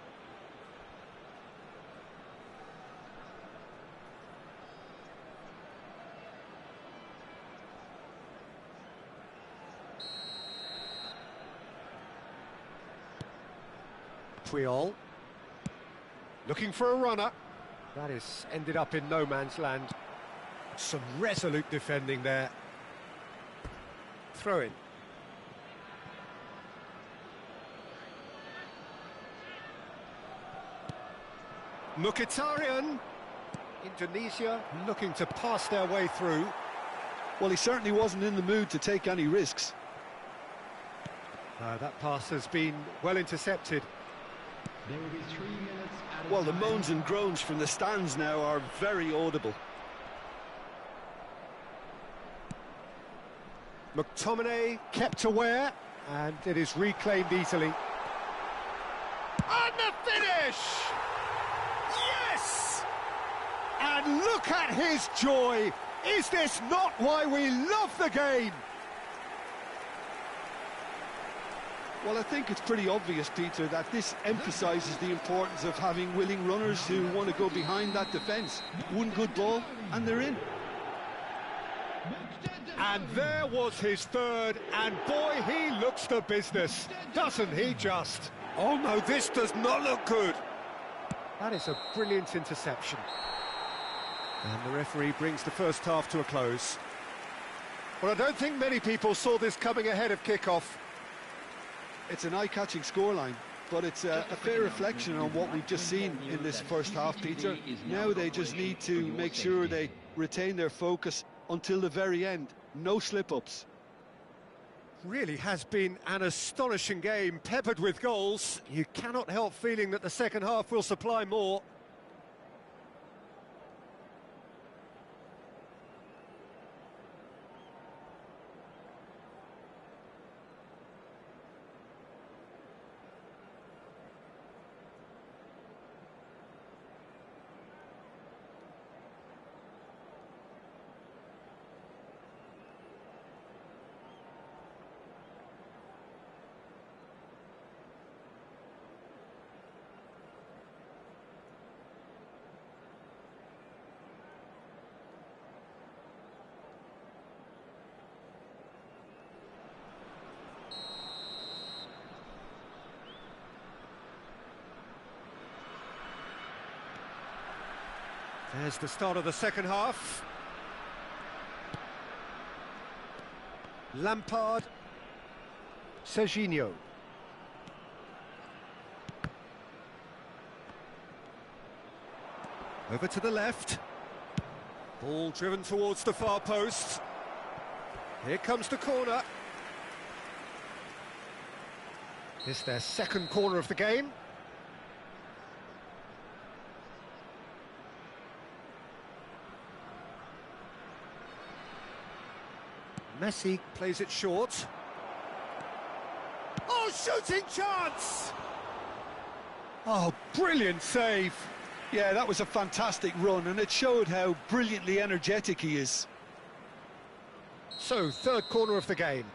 S1: Puyol. Looking for a runner. That is ended up in no man's land. Some resolute defending there. Throw in. Mkhitaryan. Indonesia looking to pass their way through.
S2: Well, he certainly wasn't in the mood to take any risks.
S1: That pass has been well intercepted.
S3: There will be 3 minutes added
S2: Well, the
S3: time.
S2: moans and groans from the stands now are very audible.
S1: McTominay kept aware, and it is reclaimed easily. And the finish! Yes! And look at his joy! Is this not why we love the game?
S2: Well, I think it's pretty obvious, Peter, that this emphasises the importance of having willing runners who want to go behind that defence. One good ball, and they're in.
S1: And there was his third, and boy, he looks the business, doesn't he just? Oh no, this does not look good. That is a brilliant interception. And the referee brings the first half to a close. Well, I don't think many people saw this coming ahead of kick-off.
S2: It's an eye-catching scoreline, but it's a fair reflection on what we've just seen in this first half, Peter. Now they just need to make sure they retain their focus until the very end. No slip-ups.
S1: Really has been an astonishing game, peppered with goals. You cannot help feeling that the second half will supply more. As the start of the second half. Lampard. Serginho. Over to the left. Ball driven towards the far post. Here comes the corner. It's their second corner of the game. Messi plays it short. Oh, shooting chance! Oh, brilliant save.
S2: Yeah, that was a fantastic run, and it showed how brilliantly energetic he is.
S1: So, third corner of the game.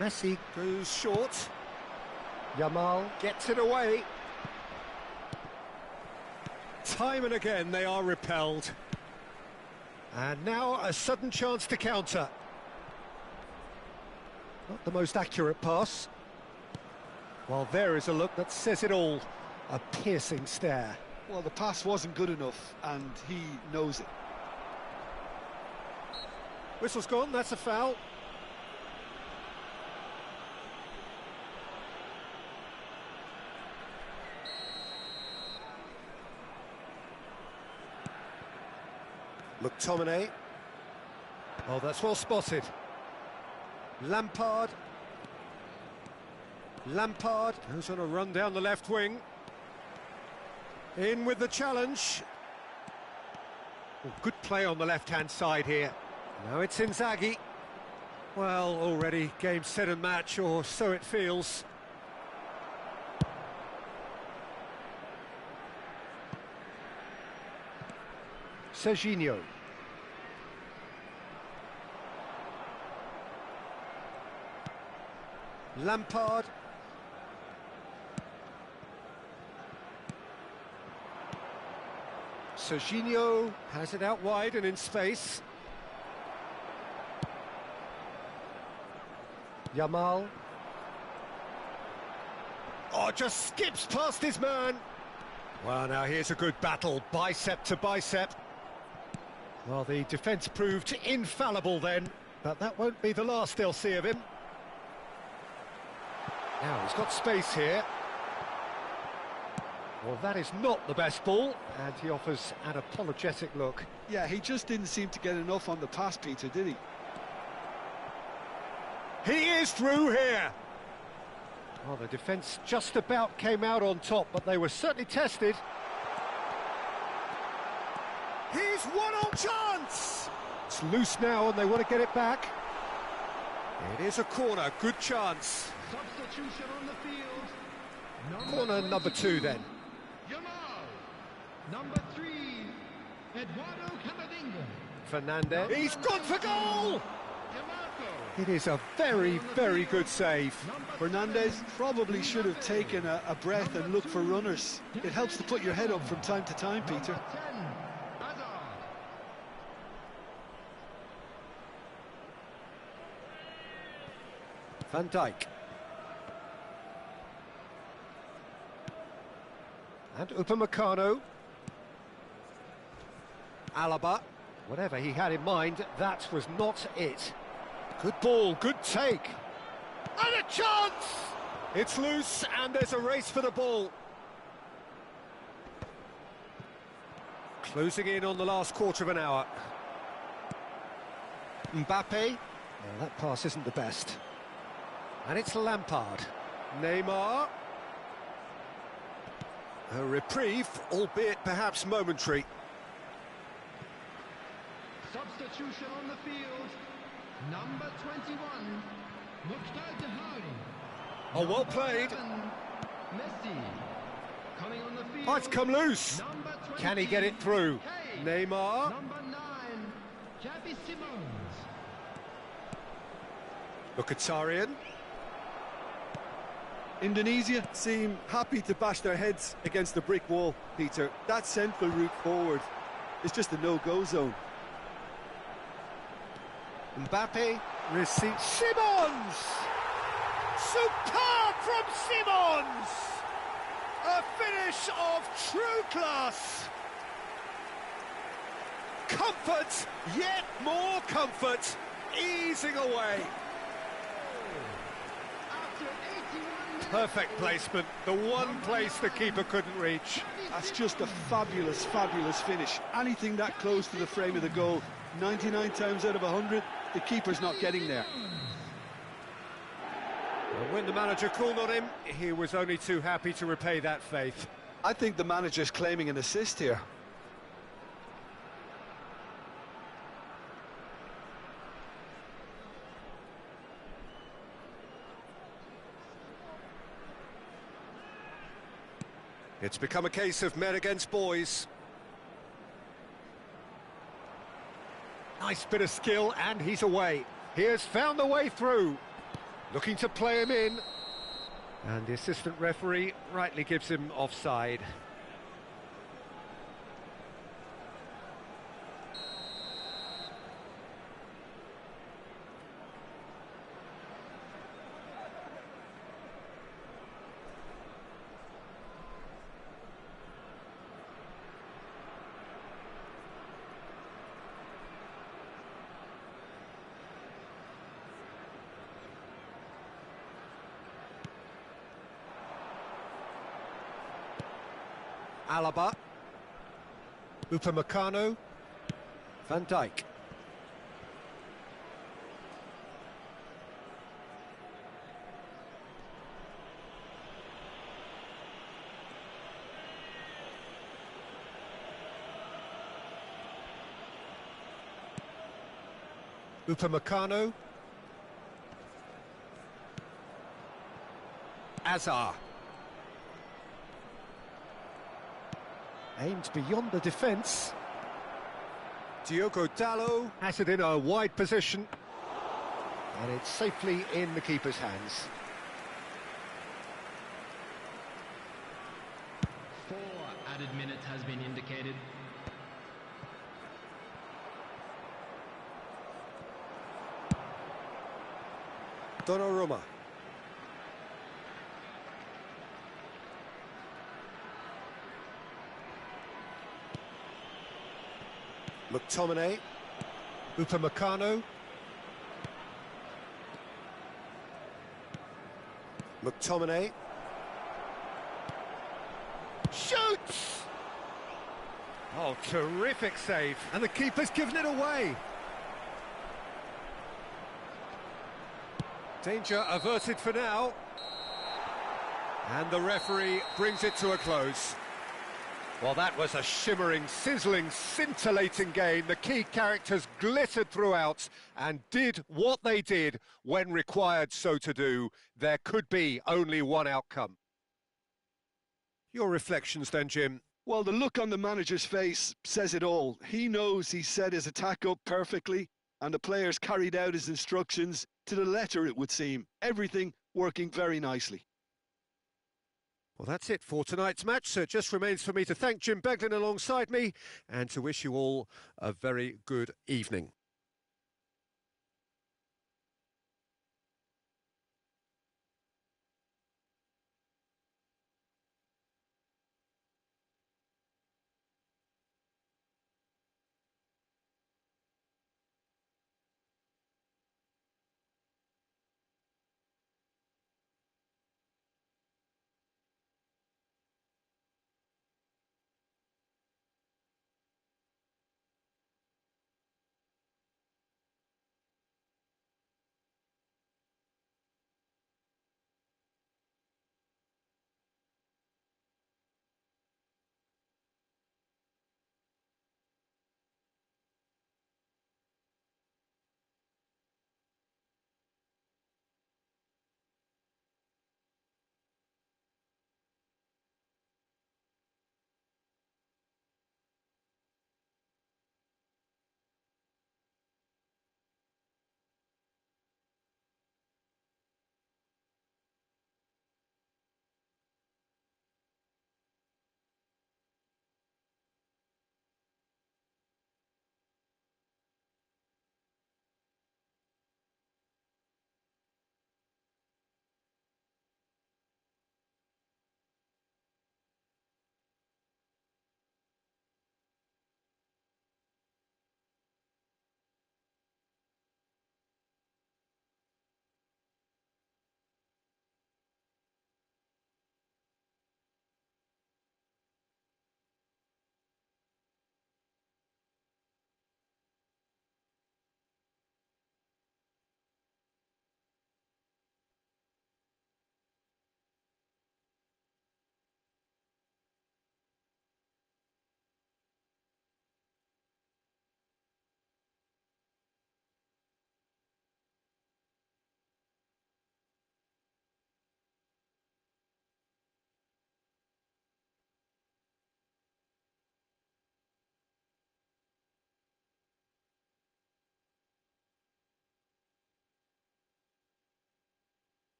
S1: Messi goes short. Yamal gets it away. Time and again they are repelled. And now a sudden chance to counter. Not the most accurate pass. Well, there is a look that says it all. A piercing stare.
S2: Well, the pass wasn't good enough, and he knows it.
S1: Whistle's gone, that's a foul. McTominay. Oh, that's well spotted. Lampard. Lampard goes on a run down the left wing. In with the challenge. Oh, good play on the left-hand side here. Now it's Inzaghi. Well, already game, set and match, or so it feels. Serginho. Lampard. Serginho has it out wide and in space. Yamal. Oh, just skips past his man. Well, now here's a good battle, bicep to bicep. Well, the defence proved infallible then, but that won't be the last they'll see of him. Now, he's got space here. Well, that is not the best ball, and he offers an apologetic look.
S2: Yeah, he just didn't seem to get enough on the pass, Peter, did he?
S1: He is through here! Well, the defence just about came out on top, but they were certainly tested. He's one-on chance! It's loose now, and they want to get it back. It is a corner, good chance.
S3: Substitution on the field.
S1: Corner number 2 then.
S3: Yamal. Number 3, Eduardo Camavinga.
S1: Fernandez. He's gone for goal!
S3: Yamarco.
S1: It is a very, very good save.
S2: Fernandez probably should have taken a breath and looked for runners. It helps to put your head up from time to time, Peter.
S3: 10, Hazard.
S1: Van Dijk. And Upamecano. Alaba. Whatever he had in mind, that was not it. Good ball, good take. And a chance! It's loose, and there's a race for the ball. Closing in on the last quarter of an hour. Mbappe. Oh, that pass isn't the best. And it's Lampard. Neymar. A reprieve, albeit perhaps momentary.
S3: Substitution on the field. Number 21, Mukhtar Dahari.
S1: Oh, well played.
S3: Messi. Coming on the field.
S1: Oh, it's come loose.
S3: Number 20,
S1: Can he get it through?
S3: Hey.
S1: Neymar.
S3: Number 9, Xavi Simons.
S1: Mkhitaryan.
S2: Indonesia seem happy to bash their heads against the brick wall, Peter. That central route forward is just a no-go zone.
S1: Mbappe receives Simons! Superb from Simons! A finish of true class! Comfort, yet more comfort, easing away. Perfect placement, the one place the keeper couldn't reach.
S2: That's just a fabulous, fabulous finish. Anything that close to the frame of the goal, 99 times out of 100, the keeper's not getting there.
S1: And when the manager called on him, he was only too happy to repay that faith.
S2: I think the manager's claiming an assist here.
S1: It's become a case of men against boys. Nice bit of skill, and he's away. He has found the way through. Looking to play him in. And the assistant referee rightly gives him offside. Alaba, Upamecano, Van Dijk. Upamecano. Azar. Aimed beyond the defence. Diogo Dalot has it in a wide position. And it's safely in the keeper's hands.
S3: 4 added minutes has been indicated.
S1: Donnarumma. McTominay, Upamecano, McTominay, shoots! Oh, terrific save, and the keeper's given it away. Danger averted for now, and the referee brings it to a close. Well, that was a shimmering, sizzling, scintillating game. The key characters glittered throughout and did what they did when required so to do. There could be only one outcome. Your reflections then, Jim?
S2: Well, the look on the manager's face says it all. He knows he set his attack up perfectly, and the players carried out his instructions to the letter, it would seem. Everything working very nicely.
S1: Well, that's it for tonight's match, so it just remains for me to thank Jim Beglin alongside me and to wish you all a very good evening.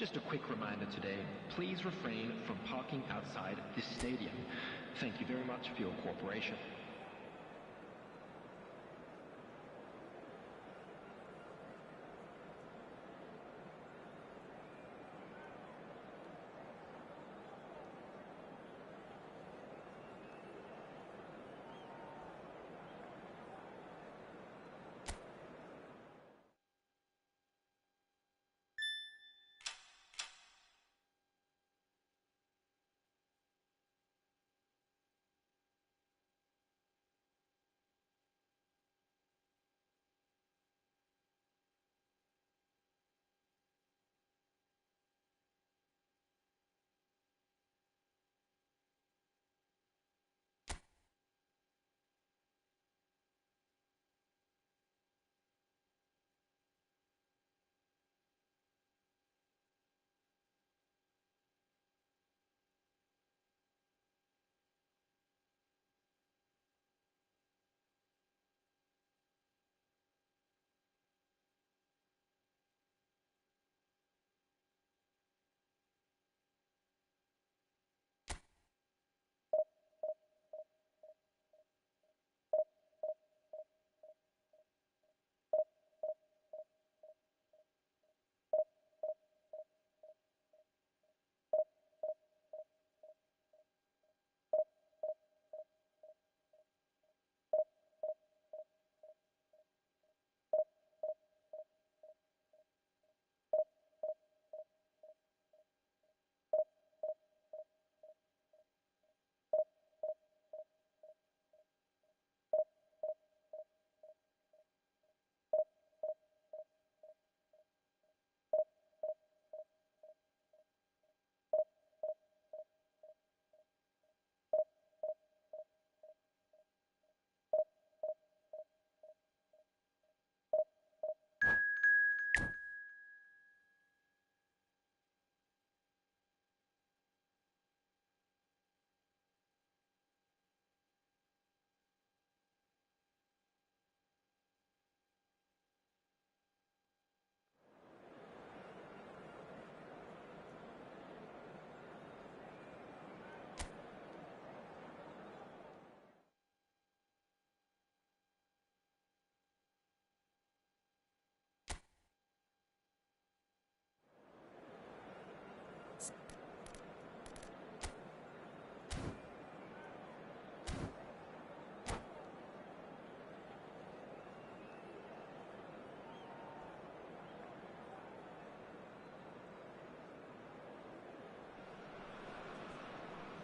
S4: Just a quick reminder today, please refrain from parking outside this stadium. Thank you very much for your cooperation.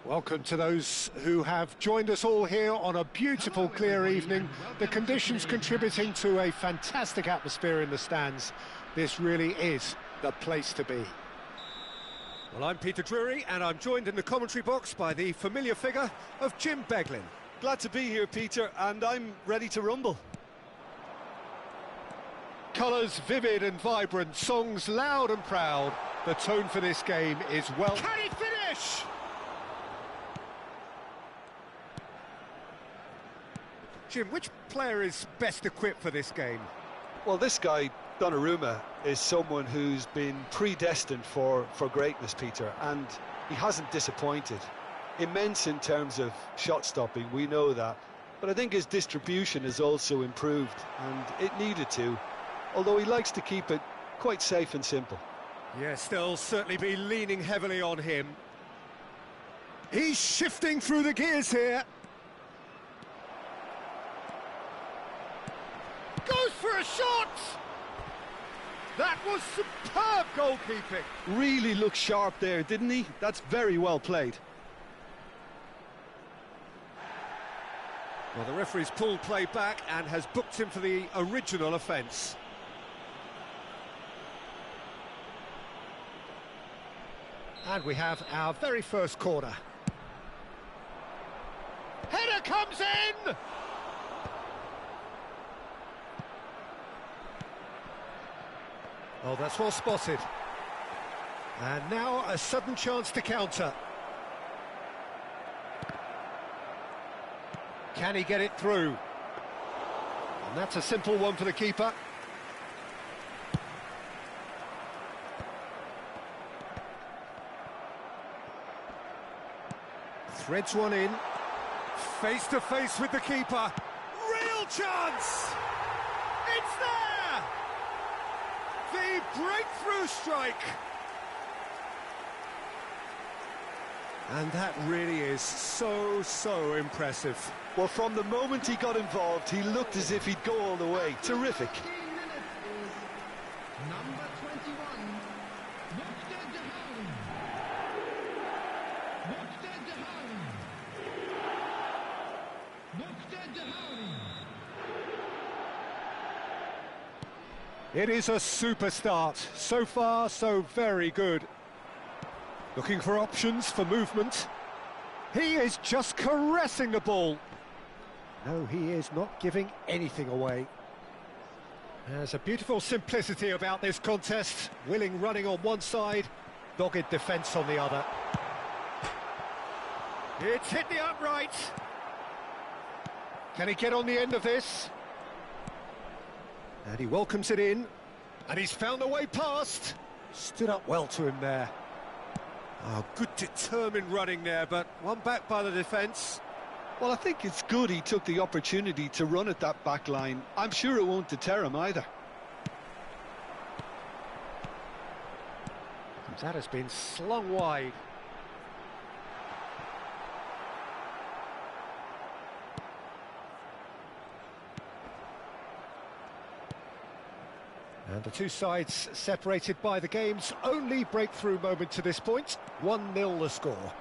S1: Welcome to those who have joined us all here on a beautiful, clear evening. The conditions contributing to a fantastic atmosphere in the stands. This really is the place to be.
S5: Well, I'm Peter Drury, and I'm joined in the commentary box by the familiar figure of Jim Beglin.
S2: Glad to be here, Peter, and I'm ready to rumble.
S1: Colours vivid and vibrant, songs loud and proud. The tone for this game is well...
S5: Can he finish? Jim, which player is best equipped for this game?
S2: Well, this guy, Donnarumma, is someone who's been predestined for greatness, Peter, and he hasn't disappointed. Immense in terms of shot stopping, we know that, but I think his distribution has also improved, and it needed to, although he likes to keep it quite safe and simple.
S5: Yes, they'll certainly be leaning heavily on him.
S1: He's shifting through the gears here.
S5: Goes for a shot! That was superb goalkeeping.
S2: Really looked sharp there, didn't he? That's very well played.
S5: Well, the referee's pulled play back and has booked him for the original offence.
S1: And we have our very first corner.
S5: Header comes in!
S1: Oh, that's well spotted. And now a sudden chance to counter. Can he get it through? And that's a simple one for the keeper.
S5: Threads one in. Face to face with the keeper. Real chance! It's there! The breakthrough strike! And that really is so impressive.
S2: Well, from the moment he got involved, he looked as if he'd go all the way. Terrific.
S3: Number 21, Dr. DeHaan. Dr. DeHaan. Dr. DeHaan.
S1: It is a super start. So far, so very good. Looking for options for movement. He is just caressing the ball. No, he is not giving anything away. There's a beautiful simplicity about this contest. Willing running on one side, dogged defence on the other. It's hit the upright. Can he get on the end of this? And he welcomes it in. And he's found a way past. Stood up well to him there.
S5: Oh, good determined running there, but one back by the defence.
S2: Well, I think it's good he took the opportunity to run at that back line. I'm sure it won't deter him either.
S1: That has been slung wide. And the two sides separated by the game's only breakthrough moment to this point. 1-0 the score.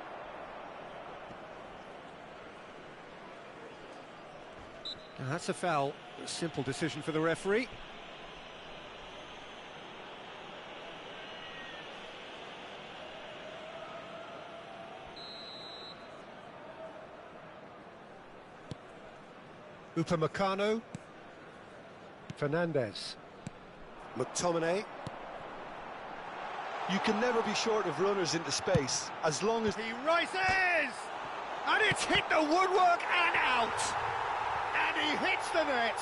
S5: Now, that's a foul. A simple decision for the referee.
S1: Upamecano. Fernandez. McTominay.
S2: You can never be short of runners into space, as long as...
S1: He rises! And it's hit the woodwork and out! And he hits the net!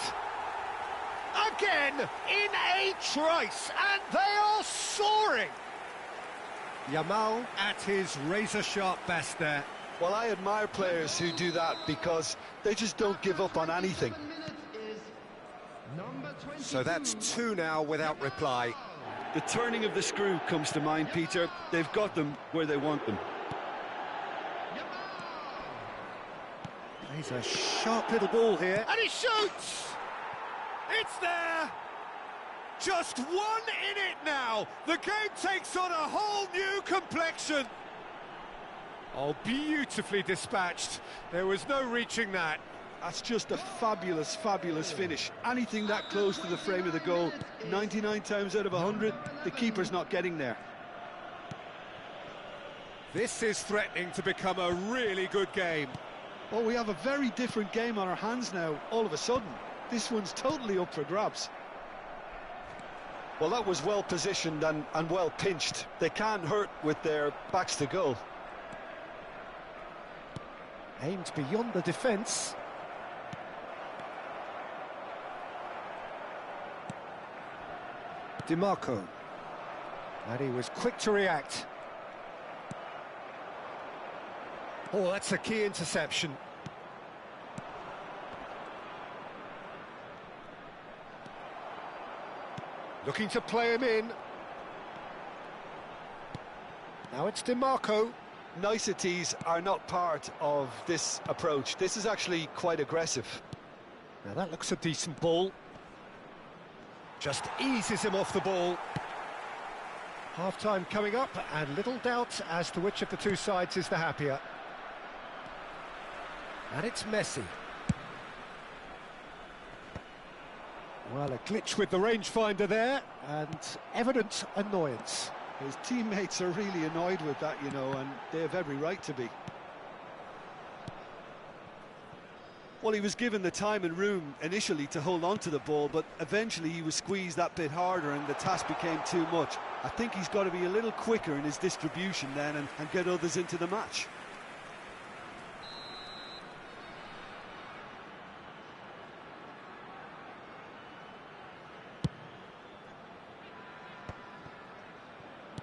S1: Again, in a trice, and they are soaring!
S5: Yamal at his razor-sharp best there.
S2: Well, I admire players who do that because they just don't give up on anything.
S5: So that's two now without reply.
S2: The turning of the screw comes to mind, Peter. They've got them where they want them.
S1: Plays a sharp little ball here, and he shoots! It's there!
S5: Just one in it now. The game takes on a whole new complexion. Oh, beautifully dispatched. There was no reaching that.
S2: That's just a fabulous, fabulous finish. Anything that close to the frame of the goal, 99 times out of 100, the keeper's not getting there.
S5: This is threatening to become a really good game.
S2: Oh, we have a very different game on our hands now, all of a sudden. This one's totally up for grabs. Well, that was well positioned and well pinched. They can't hurt with their backs to goal.
S1: Aimed beyond the defence. DiMarco. And he was quick to react. Oh, that's a key interception. Looking to play him in. Now it's DiMarco.
S2: Niceties are not part of this approach. This is actually quite aggressive.
S1: Now that looks a decent ball. Just eases him off the ball. Half-time coming up, and little doubt as to which of the two sides is the happier. And it's Messi. Well, a glitch with the rangefinder there, and evident annoyance.
S2: His teammates are really annoyed with that, you know, and they have every right to be. Well, he was given the time and room initially to hold on to the ball, but eventually he was squeezed that bit harder and the task became too much. I think he's got to be a little quicker in his distribution then and get others into the match.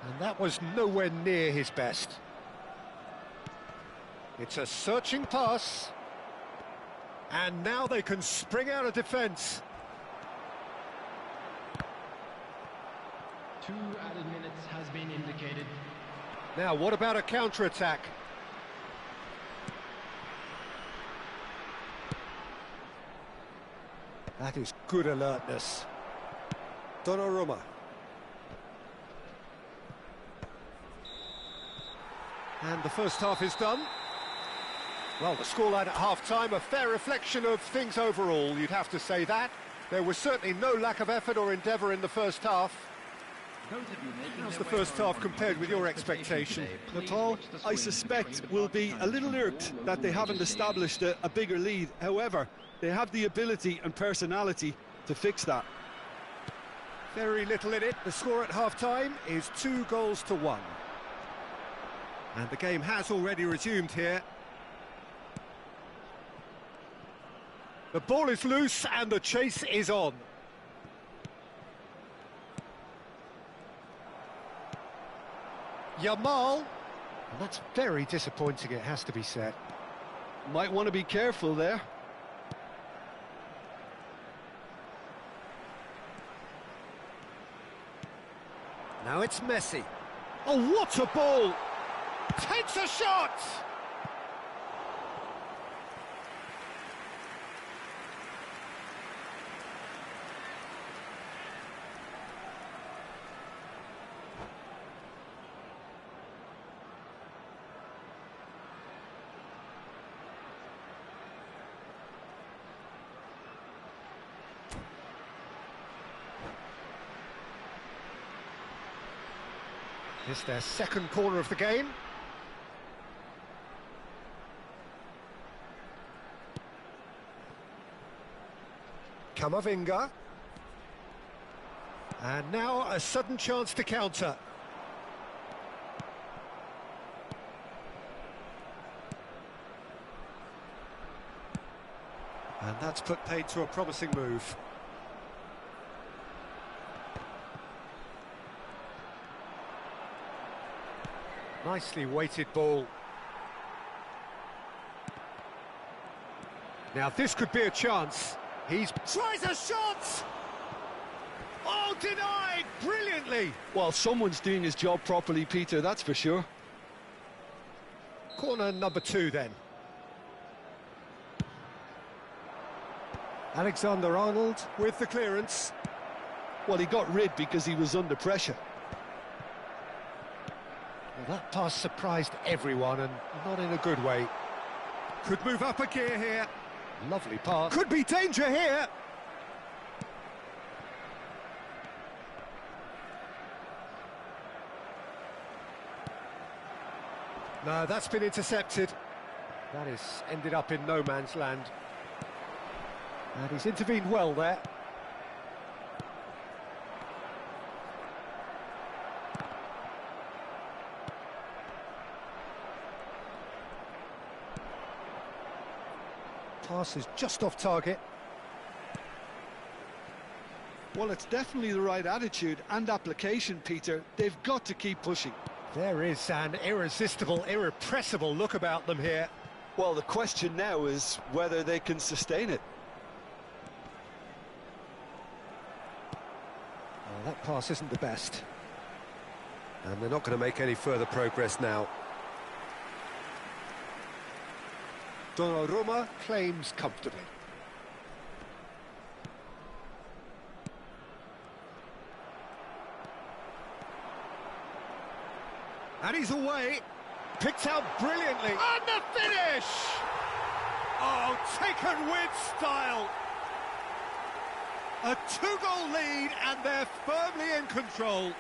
S1: And that was nowhere near his best. It's a searching pass. And now they can spring out of defence.
S3: 2 added minutes has been indicated.
S1: Now, what about a counter-attack? That is good alertness. Donnarumma. And the first half is done. Well, the scoreline at half-time, a fair reflection of things overall, you'd have to say that. There was certainly no lack of effort or endeavour in the first half. How's the first half compared with your expectation?
S2: Nepal, I suspect, will be a little irked that they haven't established a bigger lead. However, they have the ability and personality to fix that.
S1: Very little in it. The score at half-time is 2-1. And the game has already resumed here. The ball is loose and the chase is on. Yamal. And that's very disappointing, it has to be said.
S2: Might want to be careful there.
S1: Now it's Messi. Oh, what a ball! Takes a shot! It's their second corner of the game. Camavinga. And now a sudden chance to counter. And that's put paid to a promising move. Nicely weighted ball. Now this could be a chance. He's tries a shot! Oh, denied brilliantly!
S2: Well, someone's doing his job properly, Peter, that's for sure.
S1: Corner number 2 then. Alexander-Arnold with the clearance.
S2: Well, he got rid because he was under pressure.
S1: Well, that pass surprised everyone, and not in a good way. Could move up a gear here. Lovely pass. Could be danger here. No, that's been intercepted. That has ended up in no man's land. And he's intervened well there. Pass is just off target.
S2: Well, it's definitely the right attitude and application, Peter. They've got to keep pushing.
S1: There is an irresistible, irrepressible look about them here.
S2: Well, the question now is whether they can sustain it.
S1: Well, that pass isn't the best. And they're not going to make any further progress now. Donnarumma claims comfortably. And he's away. Picked out brilliantly. And the finish! Oh, taken with style. A 2-goal lead, and they're firmly in control.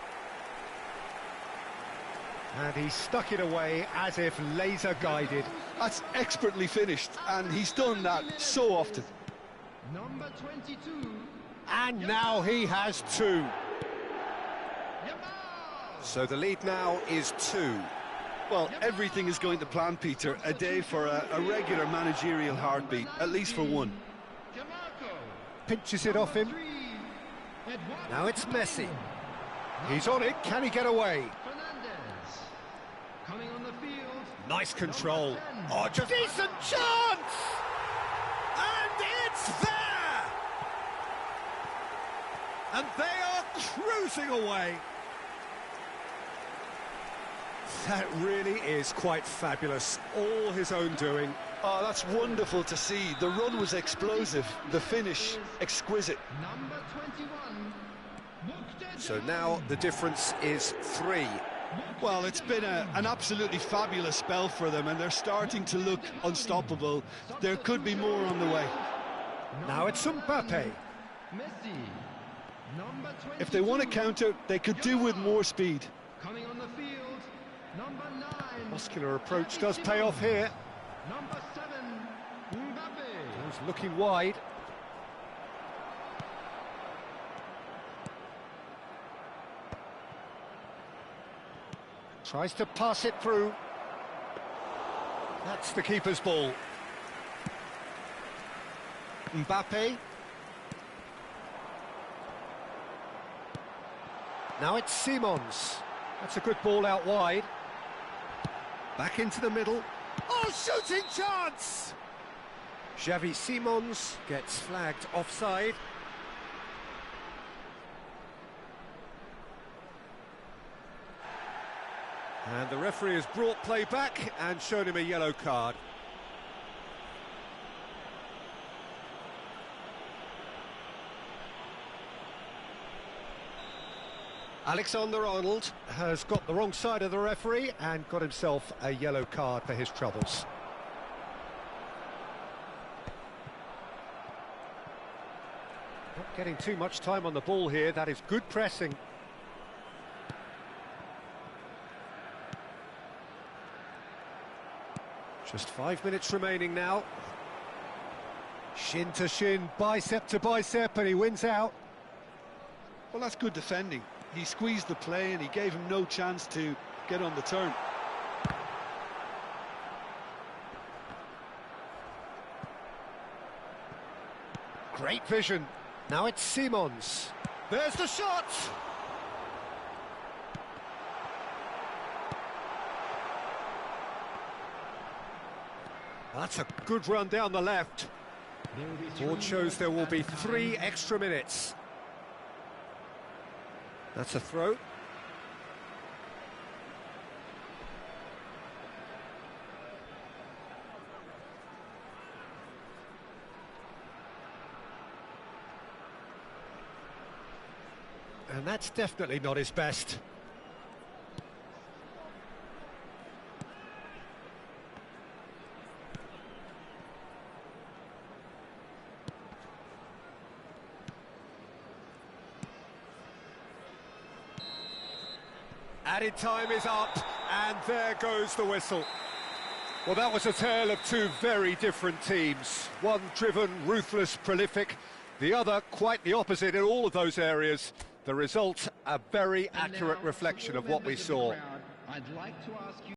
S1: And he stuck it away as if laser-guided.
S2: That's expertly finished, and he's done that so often.
S3: Number 22.
S1: And now he has 2. So the lead now is 2.
S2: Well, everything is going to plan, Peter. A day for a regular managerial heartbeat, at least for one.
S1: Pinches it off him. Now it's Messi. He's on it. Can he get away?
S3: Coming on the field.
S1: Nice control.
S3: Number 10.
S1: Oh, just decent chance! And it's there! And they are cruising away. That really is quite fabulous. All his own doing.
S2: Oh, that's wonderful to see. The run was explosive, the finish exquisite.
S3: Number 21.
S1: So now the difference is 3.
S2: Well, it's been an absolutely fabulous spell for them, and they're starting to look unstoppable. There could be more on the way.
S1: Now it's Mbappe.
S3: Messi. Number 22.
S2: If they want to counter, they could do with more speed.
S3: Coming on the field. Number 9.
S1: Muscular approach does pay off here.
S3: Number 7. Mbappe.
S1: He's looking wide. Tries to pass it through. That's the keeper's ball. Mbappe. Now it's Simons. That's a good ball out wide. Back into the middle. Oh, shooting chance! Xavi Simons gets flagged offside. And the referee has brought play back and shown him a yellow card. Alexander-Arnold has got the wrong side of the referee and got himself a yellow card for his troubles. Not getting too much time on the ball here. That is good pressing. Just 5 minutes remaining now. Shin to shin, bicep to bicep, and he wins out.
S2: Well, that's good defending. He squeezed the play and he gave him no chance to get on the turn.
S1: Great vision. Now it's Simons. There's the shot! That's a good run down the left. Board shows there will be 3 extra minutes. That's a throw. And that's definitely not his best. Added time is up, and there goes the whistle. Well, that was a tale of 2 very different teams. One driven, ruthless, prolific. The other quite the opposite in all of those areas. The result, a very accurate reflection of what we saw.
S3: I'd like to ask you